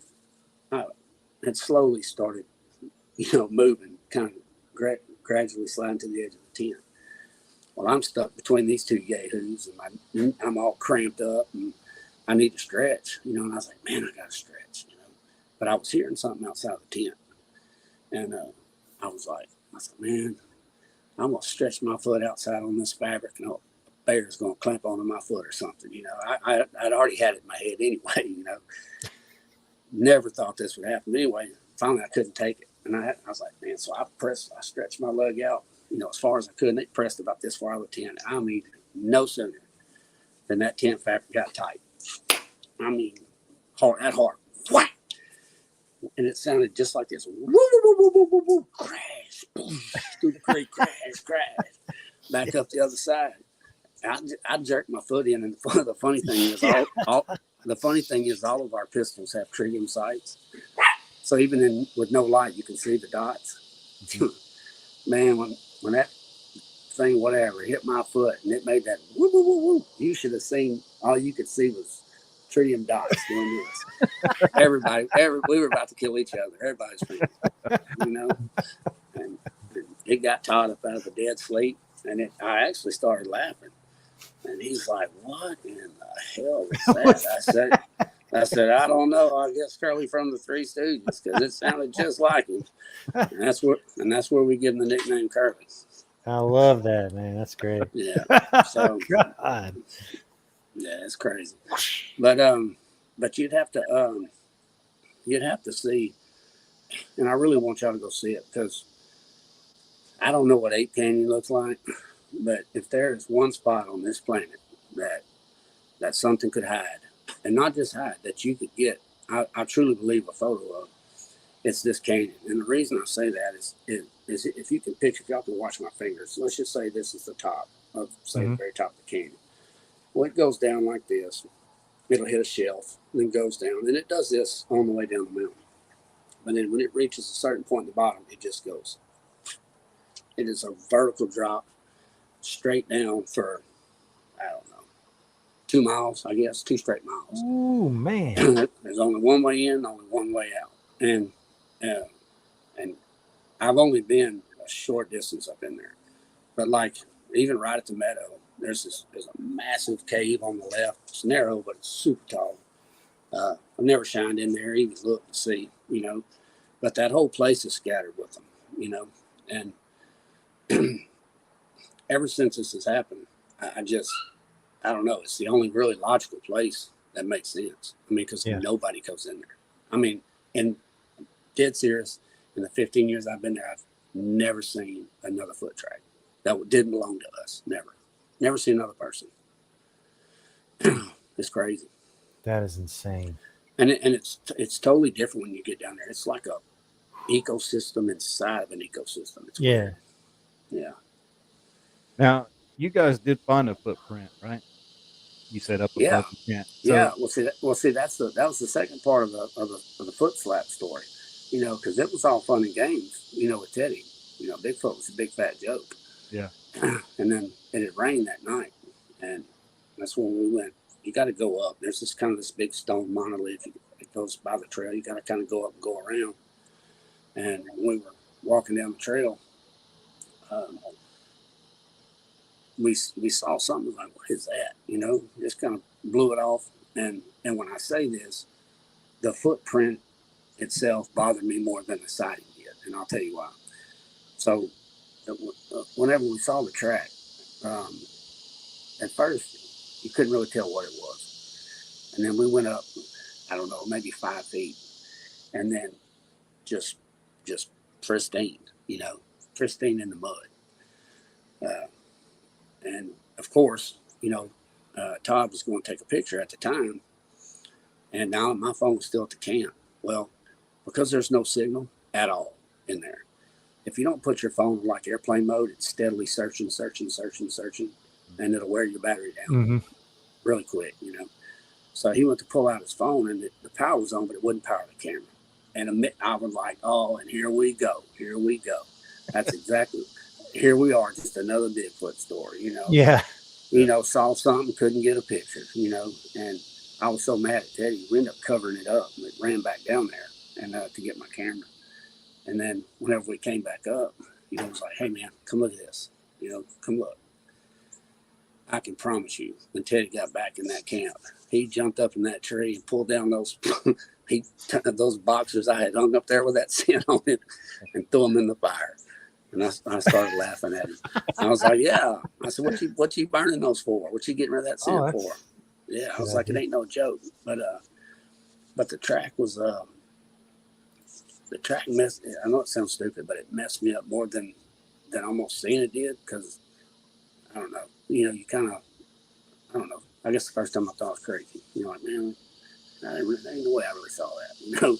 I had slowly started, moving, kind of gradually sliding to the edge of the tent. Well, I'm stuck between these two yahoos, and I'm all cramped up, and I need to stretch, and I was like, man, I got to stretch, But I was hearing something outside the tent, and I was like, man, I'm going to stretch my foot outside on this fabric, and a bear's going to clamp onto my foot or something, I'd already had it in my head anyway, Never thought this would happen. But anyway, finally I couldn't take it, and I was like, man, so I stretched my leg out, as far as I could, and it pressed about this far out of the tent. I mean, no sooner than that tent fabric got tight. I mean, hard, whack! And it sounded just like this. Woo, woo, woo, woo, woo, woo, crash, through the creek, crash, back up the other side. I jerked my foot in, and the funny thing is, all of our pistols have tritium sights. So even with no light, you can see the dots. Man, when that thing, whatever, hit my foot and it made that woo, woo, woo, woo, you should have seen, all you could see was tritium dots doing this. We were about to kill each other. Everybody's screaming, and it got Todd up out of a dead sleep, and I actually started laughing. And he's like, what in the hell was that? I said, I don't know. I guess Curly from the Three Stooges, because it sounded just like him. And that's where we give him the nickname Curly. I love that, man. That's great. Yeah. So God. Yeah, it's crazy. But you'd have to see, and I really want y'all to go see it, because I don't know what Ape Canyon looks like, but if there's one spot on this planet that something could hide, and not just hide, that you could get, I truly believe, a photo of, it's this canyon. And the reason I say that is if you can picture, if y'all can watch my fingers, let's just say this is the top of, the very top of the canyon. Well, it goes down like this. It'll hit a shelf, then goes down, and it does this on the way down the mountain. But then when it reaches a certain point at the bottom, it just goes. It is a vertical drop straight down for, I don't know, 2 miles, I guess, 2 straight miles. Ooh, man. There's only one way in, only one way out. And I've only been a short distance up in there. But like, even right at the meadow, there's a massive cave on the left. It's narrow, but it's super tall. I've never shined in there, even looked to see, but that whole place is scattered with them, and ever since this has happened, I don't know. It's the only really logical place that makes sense. I mean, because nobody goes in there. I mean, and dead serious, in the 15 years I've been there, I've never seen another foot track that didn't belong to us. Never seen another person. It's crazy. That is insane. And it's totally different when you get down there. It's like a ecosystem inside of an ecosystem. It's weird. Yeah. Now, you guys did find a footprint, right? You said up above the tent. So, yeah. Well, see, that was the second part of the foot slap story. Because it was all fun and games. With Teddy. Bigfoot was a big fat joke. Yeah. And then it rained that night, and that's when we went. You got to go up. There's this big stone monolith. It goes by the trail. You got to kind of go up and go around. And when we were walking down the trail, we saw something like, what is that? Just kind of blew it off. And when I say this, the footprint itself bothered me more than the sighting did, and I'll tell you why. So whenever we saw the track, at first you couldn't really tell what it was, and then we went up, I don't know, maybe 5 feet, and then just pristine, pristine in the mud. And of course, Todd was going to take a picture at the time, and now my phone was still at the camp. Well, because there's no signal at all in there, if you don't put your phone in like airplane mode, it's steadily searching, and it'll wear your battery down really quick, you know. So he went to pull out his phone, and the power was on, but it wouldn't power the camera. And I was like, oh, and here we go. That's exactly, here we are, just another Bigfoot story, you know. Yeah. You know, saw something, couldn't get a picture, you know, and I was so mad at Teddy, we ended up covering it up. We ran back down there and to get my camera. And then whenever we came back up, you know, it was like, hey, man, come look at this. You know, come look. I can promise you, when Teddy got back in that camp, he jumped up in that tree and pulled down those those boxers I had hung up there with that scent on it and threw them in the fire. And I started laughing at him. I was like, yeah. I said, what you burning those for? What you getting rid of that scent for? Yeah, I was like, it ain't no joke. But the track was the track messed. I know it sounds stupid, but it messed me up more than almost seeing it did, because I don't know. You know, you kind of, I don't know. I guess the first time I thought it was crazy. You know, like, man, there ain't no way I really saw that. You know,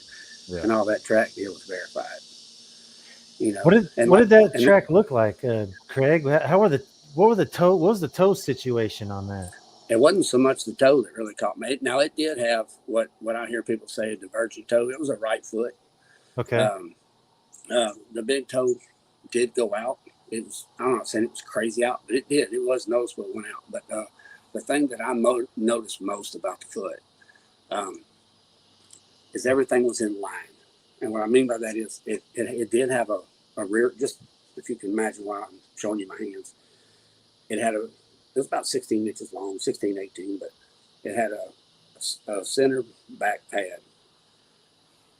and all that track deal was verified. You know, what did that track look like, Craig? What was the toe situation on that? It wasn't so much the toe that really caught me. Now it did have what I hear people say a divergent toe. It was a right foot. Okay. The big toe did go out. It was, I'm not saying it was crazy out, but it did. It was noticeable it went out. But the thing that I noticed most about the foot is everything was in line. And what I mean by that is it did have a rear, just if you can imagine why I'm showing you my hands. It was about 16 inches long, 16, 18, but it had a center back pad.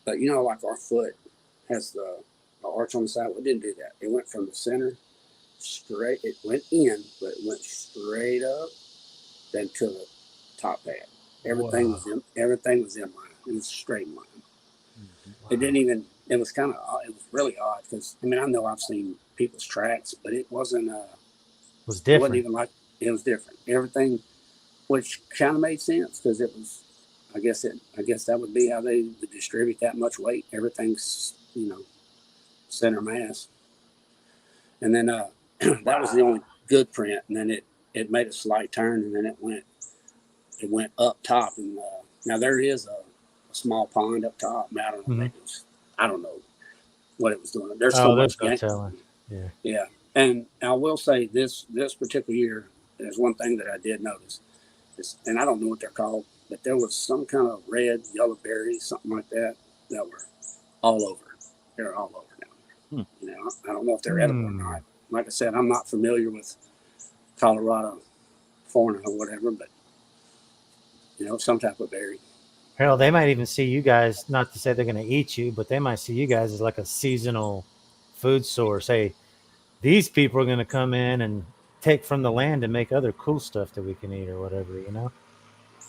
But you know, like our foot has the arch on the side. Well, it didn't do that. It went from the center straight. It went in, but it went straight up, then to the top pad. Everything was in line. It was straight line. Wow. It didn't even. It was kind of. It was really odd because I mean I know I've seen people's tracks, but it wasn't. It was different. It wasn't even like. It was different. Everything, which kind of made sense because it was. I guess that would be how they would distribute that much weight. Everything's, you know, center mass. And then that was the only good print. And then it made a slight turn, and then it went up top. And now there is a small pond up top. I don't know. I don't know what it was doing. There's so much game. Yeah. And I will say this particular year, there's one thing that I did notice, and I don't know what they're called, but there was some kind of red, yellow berries, something like that were all over. They're all over down there. You know, I don't know if they're edible or not. Like I said, I'm not familiar with Colorado fauna or whatever, but you know, some type of berry. Hell, they might even see you guys, not to say they're going to eat you, but they might see you guys as like a seasonal food source. Hey, these people are going to come in and take from the land and make other cool stuff that we can eat or whatever, you know?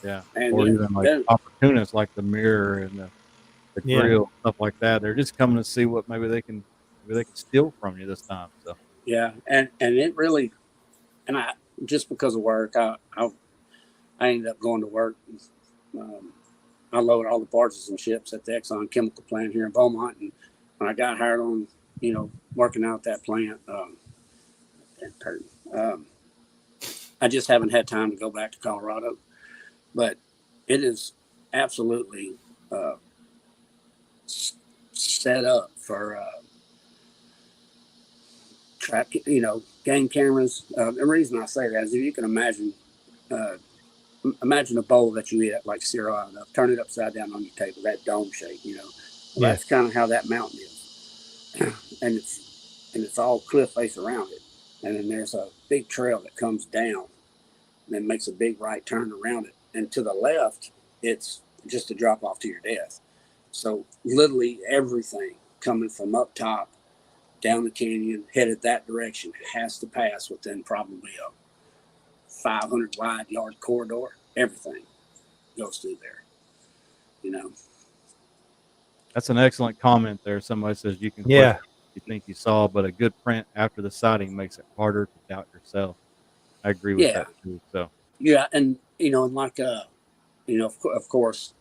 Yeah. And or even like opportunists like the mirror and the grill, stuff like that. They're just coming to see what maybe they can steal from you this time. So yeah, and it really, and I just because of work, I ended up going to work. I load all the barges and ships at the Exxon chemical plant here in Beaumont, and when I got hired on, you know, working out that plant, I just haven't had time to go back to Colorado. But it is absolutely set up for trap, you know, game cameras. The reason I say that is if you can imagine a bowl that you eat at like cereal, turn it upside down on your table, that dome shape, you know. Well, that's kind of how that mountain is, and it's all cliff face around it, and then there's a big trail that comes down, and then makes a big right turn around it. And to the left, it's just a drop off to your death. So literally everything coming from up top, down the canyon, headed that direction has to pass within probably a 500 wide yard corridor. Everything goes through there, you know. That's an excellent comment there. Somebody says you can question what you think you saw, but a good print after the sighting makes it harder to doubt yourself. I agree with that too. So Yeah, and and like of course,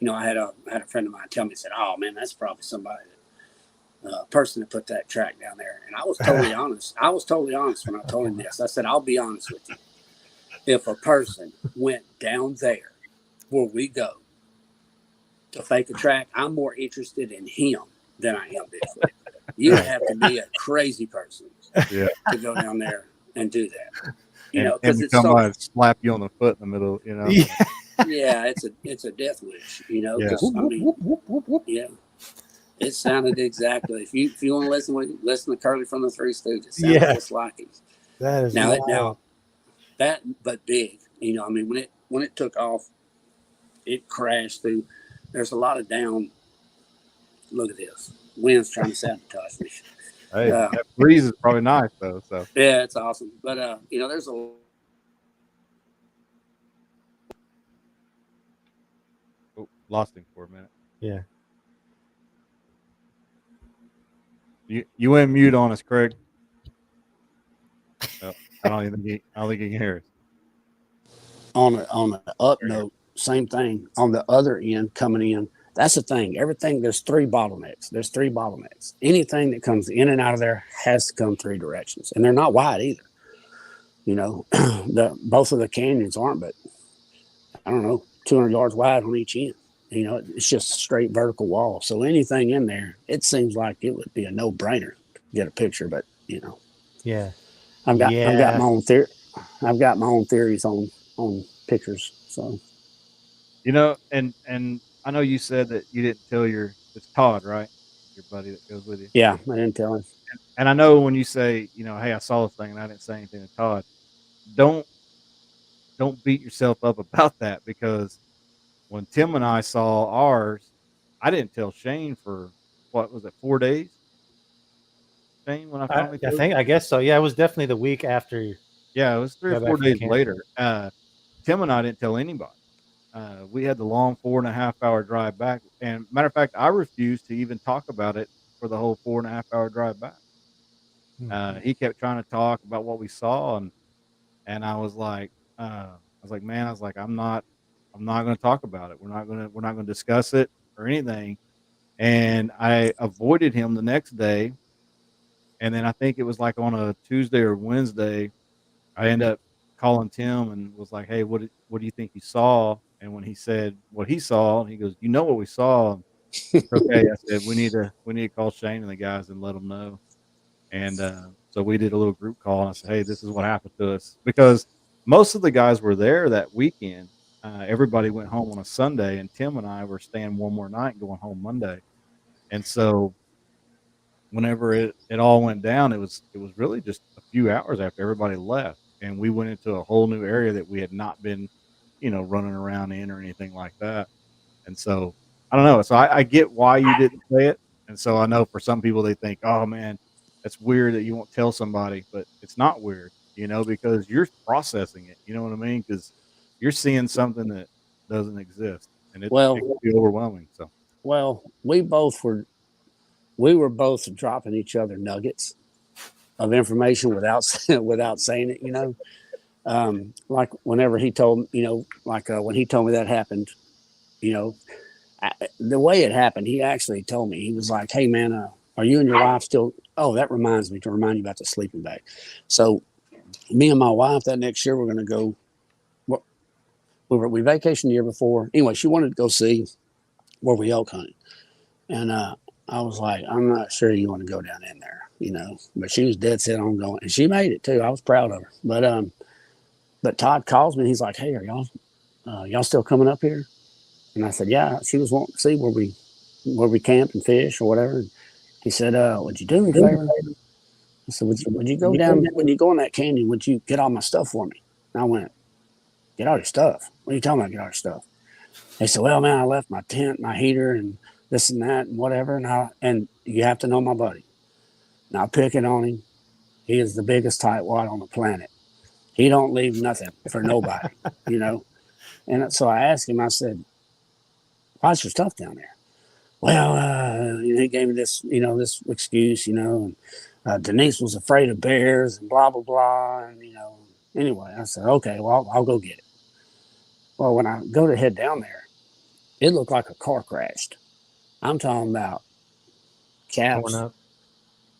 I had a friend of mine tell me, said, "Oh man, that's probably somebody person that put that track down there." And I was totally honest. I was totally honest when I told him this. I said, "I'll be honest with you. If a person went down there where we go to fake a track, I'm more interested in him than I am Bigfoot. You would have to be a crazy person Yeah. to go down there and do that. And Because it's come so by and slap you on the foot in the middle, Yeah. yeah, it's a death wish, Yeah. because I mean, yeah, it sounded exactly. If you want to listen to Curly from the Three Stooges, it sounded just like him. That is Now that, but big, I mean, when it took off, it crashed through. There's a lot of down. Look at this. Wind's trying to sabotage me. Hey, that breeze is probably nice though. So Yeah, it's awesome. But there's a lost him for a minute. Yeah. You went mute on us, Craig. Oh, I don't think he can hear us. on the up note, same thing on the other end coming in. That's the thing. Everything, there's three bottlenecks. Anything that comes in and out of there has to come three directions, and they're not wide either. Both of the canyons aren't, but I don't know, 200 yards wide on each end. It's just a straight vertical wall. So anything in there, it seems like it would be a no-brainer to get a picture. But Yeah. I've got my own theory. I've got my own theories on pictures. So and I know you said that you didn't tell it's Todd, right? Your buddy that goes with you. Yeah, I didn't tell him. And I know when you say, hey, I saw this thing and I didn't say anything to Todd, don't beat yourself up about that, because when Tim and I saw ours, I didn't tell Shane for what was it, 4 days? Shane, when I finally I guess so. Yeah, it was definitely the week after. Yeah, it was 3 or 4 days later. Tim and I didn't tell anybody. We had the long 4.5-hour drive back, and matter of fact, I refused to even talk about it for the whole 4.5-hour drive back. He kept trying to talk about what we saw, and I was like, man, I'm not going to talk about it. We're not going to discuss it or anything. And I avoided him the next day. And then I think it was like on a Tuesday or Wednesday, I ended up calling Tim and was like, "Hey, what do you think you saw?" And when he said what he saw, he goes, "You know what we saw?" Okay, I said, we need to call Shane and the guys and let them know. And so we did a little group call, and I said, "Hey, this is what happened to us," because most of the guys were there that weekend. Everybody went home on a Sunday, and Tim and I were staying one more night and going home Monday. And so whenever it all went down, it was really just a few hours after everybody left, and we went into a whole new area that we had not been, running around in or anything like that. And so I don't know. So I get why you didn't say it. And so I know for some people they think, oh man, that's weird that you won't tell somebody, but it's not weird, because you're processing it. You know what I mean? Because you're seeing something that doesn't exist, and it can be overwhelming. So we were both dropping each other nuggets of information without saying it. Like whenever he told, when he told me that happened, the way it happened, he actually told me, he was like, "Hey man, are you and your wife still?" Oh, that reminds me to remind you about the sleeping bag. So me and my wife that next year, we're going to go. We vacationed the year before. Anyway, she wanted to go see where we elk hunted. And I was like, "I'm not sure you want to go down in there, But she was dead set on going, and she made it too. I was proud of her. But Todd calls me, and he's like, "Hey, are y'all still coming up here?" And I said, "Yeah." She was wanting to see where we camped and fish or whatever. And he said, "Would you do me a favor?" I said, "Would you go down? When you go in that canyon, would you get all my stuff for me?" And I went, "Get all your stuff? What are you talking about? Get all your stuff?" They said, "Well, man, I left my tent, my heater, and this and that and whatever." And you have to know my buddy. Not picking on him. He is the biggest tightwad on the planet. He don't leave nothing for nobody, And so I asked him, I said, "Why's your stuff down there?" Well, he gave me this, this excuse, and Denise was afraid of bears and blah, blah, blah. And, anyway, I said, "Okay, well, I'll go get it." Well, when I go to head down there, it looked like a car crashed. I'm talking about Torn caps, up.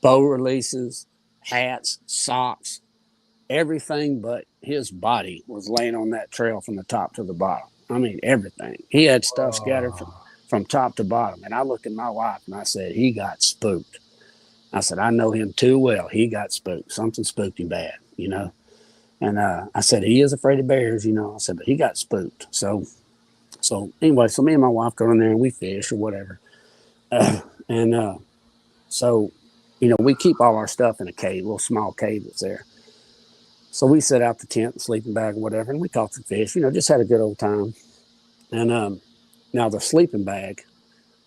bow releases, hats, socks, everything but his body was laying on that trail from the top to the bottom. I mean, everything. He had stuff scattered from top to bottom. And I looked at my wife and I said, he got spooked. I said, I know him too well. He got spooked. Something spooked him bad, you know. And I said, he is afraid of bears, you know. I said, but he got spooked. So anyway, so me and my wife go in there and we fish or whatever. And so, you know, we keep all our stuff in a cave, a little small cave that's there. So we set out the tent, the sleeping bag, or whatever, and we caught some fish. You know, just had a good old time. And now the sleeping bag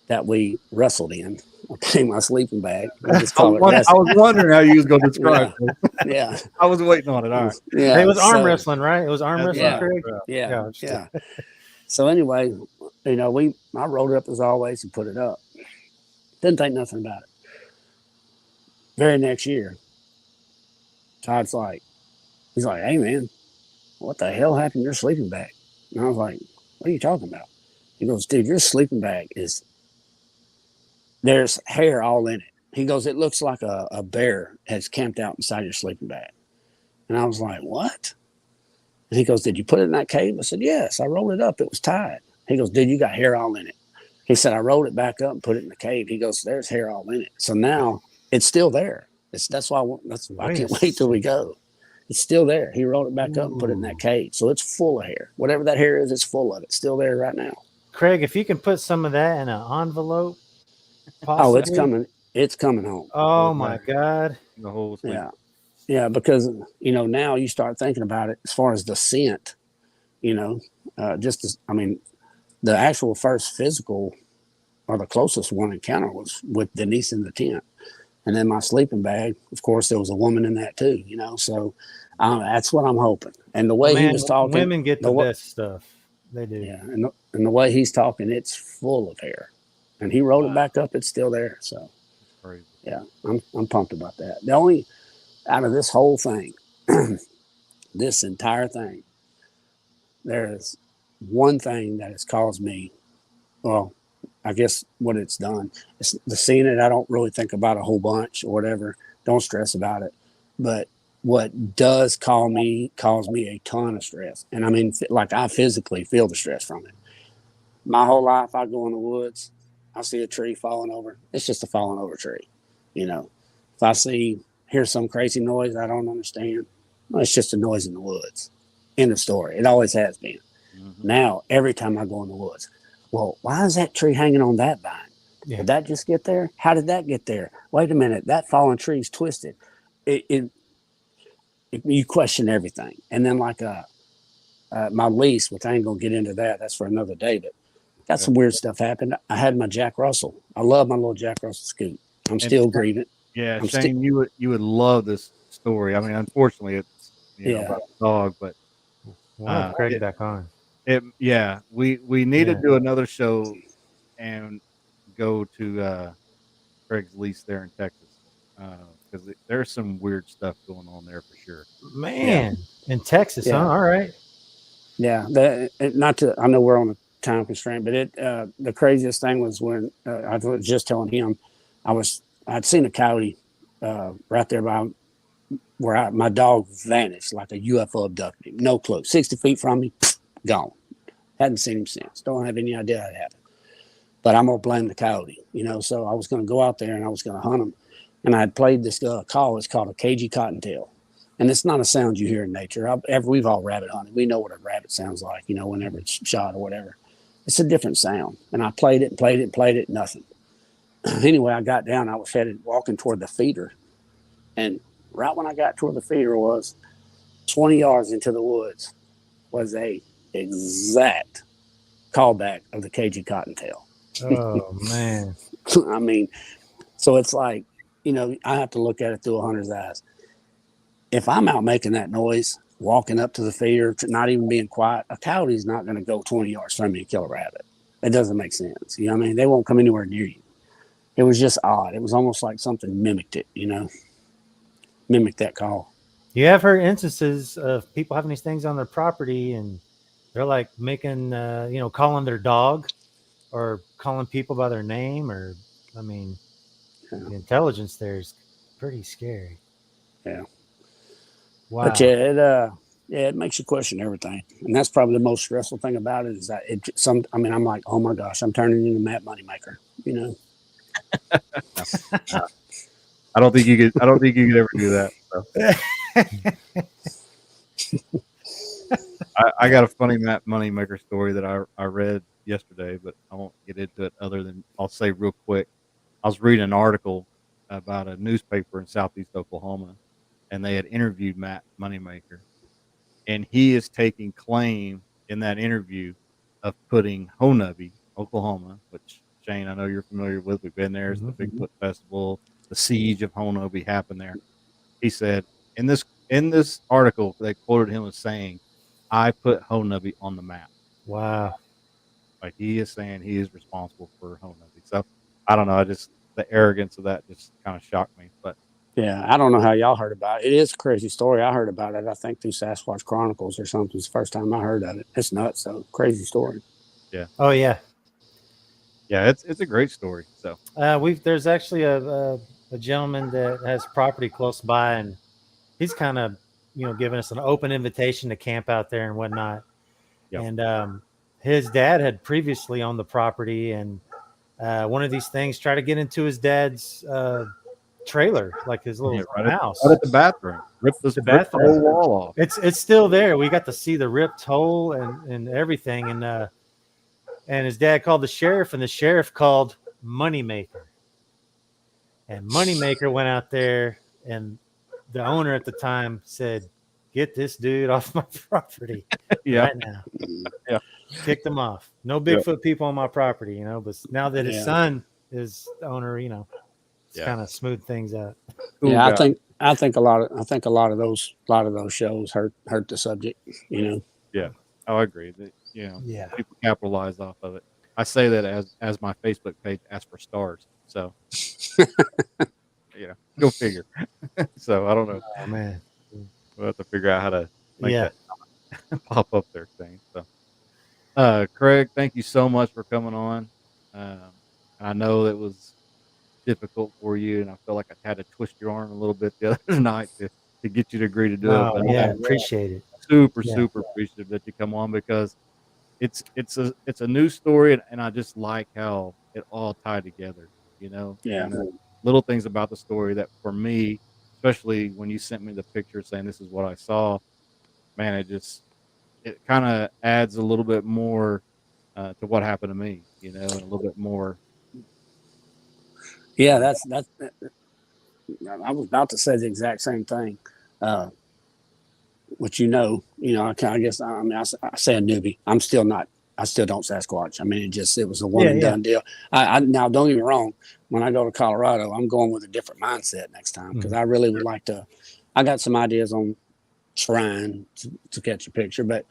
that we wrestled in, okay, my sleeping bag. We just call it I wrestling. was wondering how you was going to describe it. Yeah, I was waiting on it. All right. yeah. It was arm wrestling, right? It was arm That's wrestling, right. Craig. Yeah. So anyway, you know, I rolled it up as always and put it up. Didn't think nothing about it. Very next year, Todd's like, he's like, hey man, what the hell happened to your sleeping bag? And I was like, what are you talking about? He goes, dude, your sleeping bag there's hair all in it. He goes, it looks like a bear has camped out inside your sleeping bag. And I was like, what? And he goes, did you put it in that cave? I said, yes, I rolled it up. It was tied. He goes, dude, you got hair all in it. He said, I rolled it back up and put it in the cave. He goes, there's hair all in it. So now it's still there. That's why I can't wait till we go. It's still there. He rolled it back up and put it in that cage. So it's full of hair. Whatever that hair is, it's full of it. It's still there right now. Craig, if you can put some of that in an envelope, possibly. Oh, it's coming. It's coming home. Oh my God. The whole sleep. Yeah, because, you know, now you start thinking about it as far as the scent, you know, the actual first physical or the closest one encounter was with Denise in the tent. And then my sleeping bag, of course, there was a woman in that too, you know. So that's what I'm hoping. And the way he was talking, women get the best stuff. They do. Yeah, and the way he's talking, it's full of hair. And he rolled it back up; it's still there. So, crazy. Yeah, I'm pumped about that. The only out of this whole thing, this entire thing, there is one thing that has caused me. Well, I guess what it's done is the seeing it. I don't really think about a whole bunch or whatever. Don't stress about it. But what does cause me a ton of stress, and I mean, like I physically feel the stress from it. My whole life, I go in the woods, I see a tree falling over. It's just a falling over tree, you know. If I hear some crazy noise I don't understand, well, it's just a noise in the woods. End of story. It always has been. Mm-hmm. Now, every time I go in the woods, well, why is that tree hanging on that vine? Yeah. Did that just get there? How did that get there? Wait a minute, that fallen tree's twisted. You question everything. And then like my lease, which I ain't gonna get into that. That's for another day. But got some weird stuff happened. I had my Jack Russell. I love my little Jack Russell scoot. I'm still grieving. Yeah, Shane, you would love this story. I mean, unfortunately, it's about the dog, but Craig back on. We need to do another show and go to Craig's lease there in Texas because there's some weird stuff going on there for sure. Man, in Texas, huh? All right. Yeah, I know we're on a time constraint, but the craziest thing was when I was just telling him I'd seen a coyote right there by where my dog vanished like a UFO abducted him. No clue. 60 feet from me, gone. Hadn't seen him since. Don't have any idea how it happened. But I'm going to blame the coyote, you know. So I was going to go out there and I was going to hunt him. And I had played this call. It's called a cagey cottontail. And it's not a sound you hear in nature. We've all rabbit hunted. We know what a rabbit sounds like, you know, whenever it's shot or whatever. It's a different sound. And I played it, nothing. Anyway, I got down. I was walking toward the feeder. And right when I got toward the feeder was 20 yards into the woods was a exact callback of the cagey cottontail. Oh, man. I mean, so it's like, you know, I have to look at it through a hunter's eyes. If I'm out making that noise, walking up to the feeder, not even being quiet, a coyote's not going to go 20 yards from me and kill a rabbit. It doesn't make sense. You know what I mean? They won't come anywhere near you. It was just odd. It was almost like something mimicked it, you know, mimicked that call. You have heard instances of people having these things on their property and They're like making, calling their dog or calling people by their name, or, I mean, Yeah. the intelligence there is pretty scary. Yeah. Wow. But it makes you question everything, and that's probably the most stressful thing about it is that I'm like, oh my gosh, I'm turning into Matt Moneymaker, you know. I don't think you could. I don't think you could ever do that. So. I got a funny Matt Moneymaker story that I read yesterday, but I won't get into it. Other than I'll say real quick, I was reading an article about a newspaper in Southeast Oklahoma, and they had interviewed Matt Moneymaker, and he is taking claim in that interview of putting Honubby, Oklahoma, which Shane, I know you're familiar with. We've been there. It's the Bigfoot Festival. The siege of Honubby happened there. He said in this article they quoted him as saying, "I put Honubby on the map." Wow. Like he is saying he is responsible for Honubby. So I don't know. I just the arrogance of that just kind of shocked me. But Yeah, I don't know how y'all heard about it. It is a crazy story. I heard about it, I think, through Sasquatch Chronicles or something. It's the first time I heard of it. It's nuts, though. Crazy story. yeah, Oh yeah. yeah, it's a great story. So There's actually a gentleman that has property close by, and he's kind of giving us an open invitation to camp out there and whatnot. Yep. And his dad had previously owned the property, and one of these things tried to get into his dad's trailer, like his little house. Right at the bathroom. Ripped the whole wall off. It's still there. We got to see the ripped hole and everything. And his dad called the sheriff, and the sheriff called Moneymaker. And Moneymaker went out there, and the owner at the time said, "Get this dude off my property right now." Yeah. Kicked him off. No Bigfoot people on my property, but now that his son is the owner, it's kind of smoothed things out. Yeah, I think a lot of those shows hurt the subject, Yeah. Oh, I agree. People capitalize off of it. I say that as my Facebook page asks for stars. So go figure. So I don't know. Oh man. We'll have to figure out how to make that pop up there thing. So Craig, thank you so much for coming on. I know it was difficult for you, and I feel like I had to twist your arm a little bit the other night to get you to agree to do it. But appreciate it. Super appreciative that you come on, because it's a new story, and I just like how it all tied together, and little things about the story that for me, especially when you sent me the picture saying this is what I saw, man, it kind of adds a little bit more to what happened to me, and a little bit more. Yeah, that's I was about to say the exact same thing. Which I guess I say a newbie. I still don't Sasquatch. I mean, it was a one and done deal. I now don't get me wrong. When I go to Colorado, I'm going with a different mindset next time, because I really would like to. I got some ideas on trying to catch a picture, but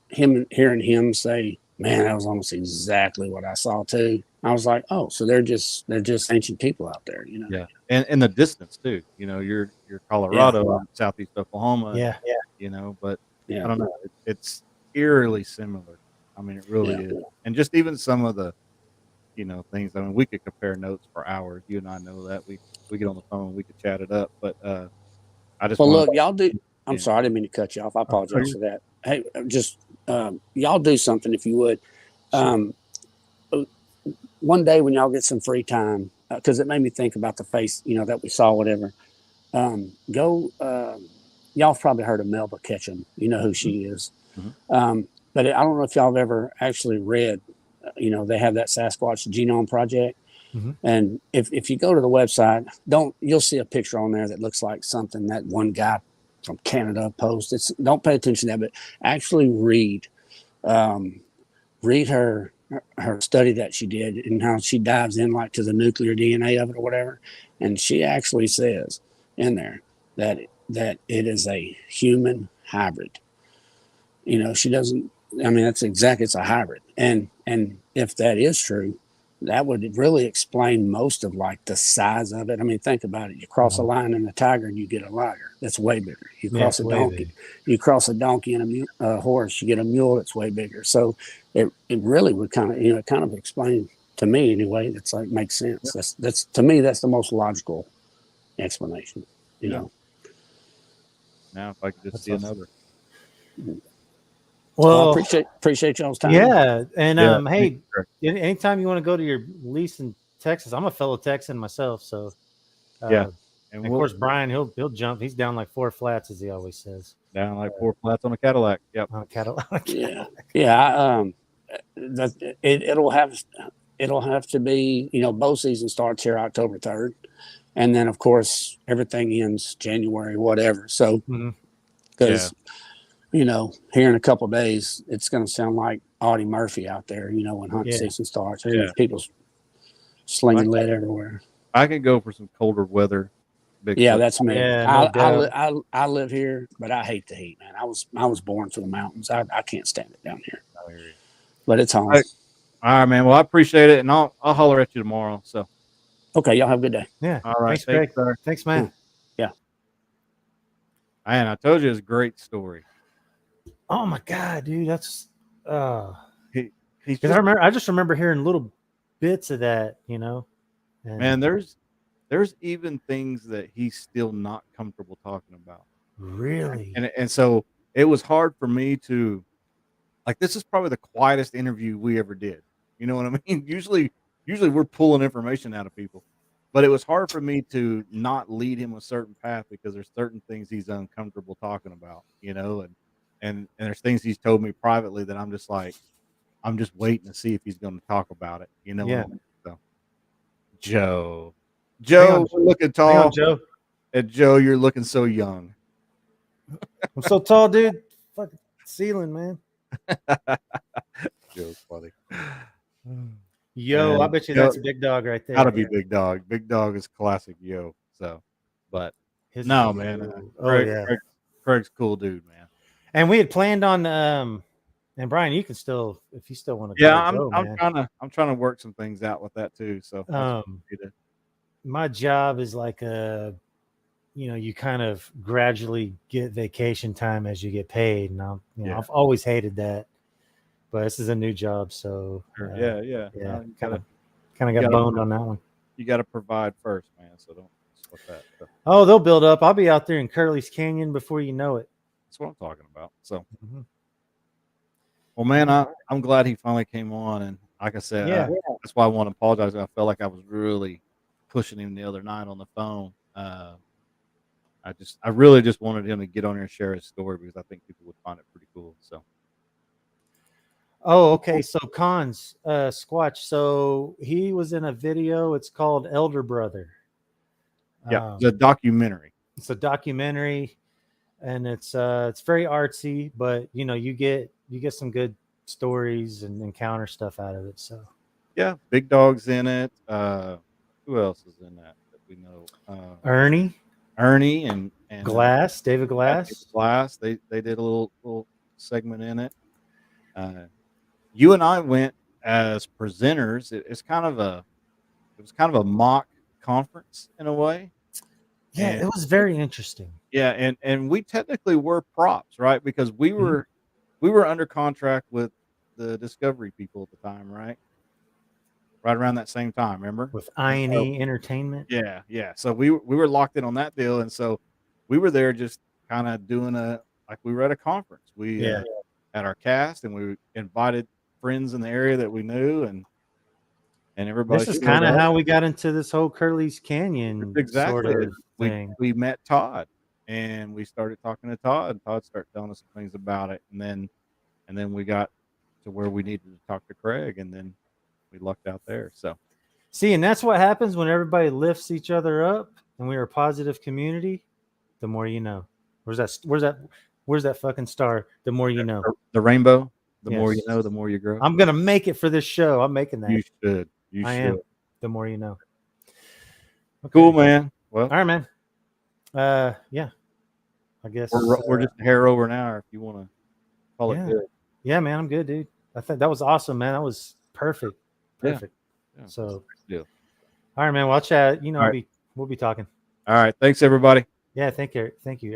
hearing him say, "Man, that was almost exactly what I saw too." I was like, "Oh, so they're just ancient people out there, Yeah, and the distance too. You're Colorado, Southeast Oklahoma. But I don't know. It's eerily similar. I mean, it really is. And just even some of the, things. I mean, we could compare notes for hours. You and I know that. We get on the phone, we could chat it up. But I just look, y'all do. I'm sorry, I didn't mean to cut you off. I apologize for that. Hey, just y'all do something if you would. One day when y'all get some free time, because it made me think about the face, that we saw, whatever. Y'all have probably heard of Melba Ketchum. You know who she is. But I don't know if y'all have ever actually read, they have that Sasquatch Genome Project. And if you go to the website, you'll see a picture on there that looks like something that one guy from Canada posted. Don't pay attention to that, but actually read her study that she did, and how she dives in like to the nuclear DNA of it or whatever. And she actually says in there that it is a human hybrid. She doesn't, I mean, it's a hybrid. And if that is true, that would really explain most of like the size of it. I mean, think about it. You cross a lion and a tiger, and you get a liger. That's way bigger. You cross a donkey, and a horse, you get a mule that's way bigger. So it really would kind of explain to me anyway. That's like makes sense. That's to me that's the most logical explanation. You know. Now, if I could just That's see awesome. another. Well, I appreciate y'all's time. Yeah, and Yeah, hey, anytime you want to go to your lease in Texas, I'm a fellow Texan myself, so yeah. And of course, Brian, he'll jump. He's down like 4 flats, as he always says. Down like 4 flats on a Cadillac. Yep. On a Cadillac. Yeah. It'll have to be, bow season starts here October 3rd, and then of course everything ends January whatever. So because here in a couple of days it's going to sound like Audie Murphy out there. When hunting season starts, people's slinging lead everywhere. I could go for some colder weather. That's me. Yeah, I live here, but I hate the heat, man. I was born for the mountains. I can't stand it down here. But it's home. All right, man. Well, I appreciate it, and I'll holler at you tomorrow. So, okay, y'all have a good day. Yeah. All right. Thanks, Greg. Thanks, man. Yeah. Man, I told you it's a great story. Oh my God, dude, that's Because I just remember hearing little bits of that, And, man, there's even things that he's still not comfortable talking about. Really? And so it was hard for me to, like, this is probably the quietest interview we ever did. You know what I mean? Usually we're pulling information out of people, but it was hard for me to not lead him a certain path because there's certain things he's uncomfortable talking about, and there's things he's told me privately that I'm just waiting to see if he's going to talk about it. Yeah. So, Joe, you're looking tall. Hang on, Joe. And Joe, you're looking so young. I'm so tall, dude. Fucking ceiling, man. Joe's funny. Yo, I bet you that's Big Dog right there. Gotta be Big Dog. Big Dog is classic Yo. So, but man. Craig's cool dude, man. And we had planned on and Brian, you can still, if you still want to. Yeah, I'm trying to work some things out with that too. So, my job is like you kind of gradually get vacation time as you get paid, and I've always hated that, but this is a new job, so kind of got boned on that one. You got to provide first, man. So don't sweat that. So. Oh, they'll build up. I'll be out there in Curly's Canyon before you know it. That's what I'm talking about. So, well, man, I'm glad he finally came on, and like I said, that's why I want to apologize. I felt like I was really pushing him the other night on the phone. I really just wanted him to get on here and share his story because I think people would find it pretty cool. So. Oh, okay. So Cons, Squatch. So he was in a video. It's called Elder Brother. Yeah, it's a documentary. It's a documentary, and it's very artsy, but you get some good stories and encounter stuff out of it. So yeah, Big Dog's in it. Who else is in that we know? Ernie and Glass, David Glass. Glass. They did a little segment in it. You and I went as presenters. It was kind of a mock conference in a way. Yeah, it was very interesting. Yeah, and we technically were props, right? Because we were under contract with the Discovery people at the time, right? Right around that same time, remember? With I&E Entertainment. Yeah. So we were locked in on that deal, and so we were there just kind of doing like we were at a conference. We had our cast, and we invited friends in the area that we knew, and everybody. This is kind of how we got into this whole Curly's Canyon sort of thing. We met Todd, and we started talking to Todd, and Todd started telling us some things about it, and then we got to where we needed to talk to Craig, and then we lucked out there. So, see, and that's what happens when everybody lifts each other up, and we're a positive community. The more you know. Where's that fucking star? The more you know. The rainbow. The more you know, the more you grow. I'm gonna make it for this show. I'm making that. You should. I am. The more you know. Okay. Cool, man. Well, all right, man. Yeah. I guess we're just a hair over an hour. If you want to call it good. Yeah, man. I'm good, dude. I think that was awesome, man. That was perfect. Yeah. Yeah. So, Yeah. all right, man. Well, I'll chat. You know, All right. we'll be talking. All right. Thanks, everybody. Yeah. Thank you, everybody.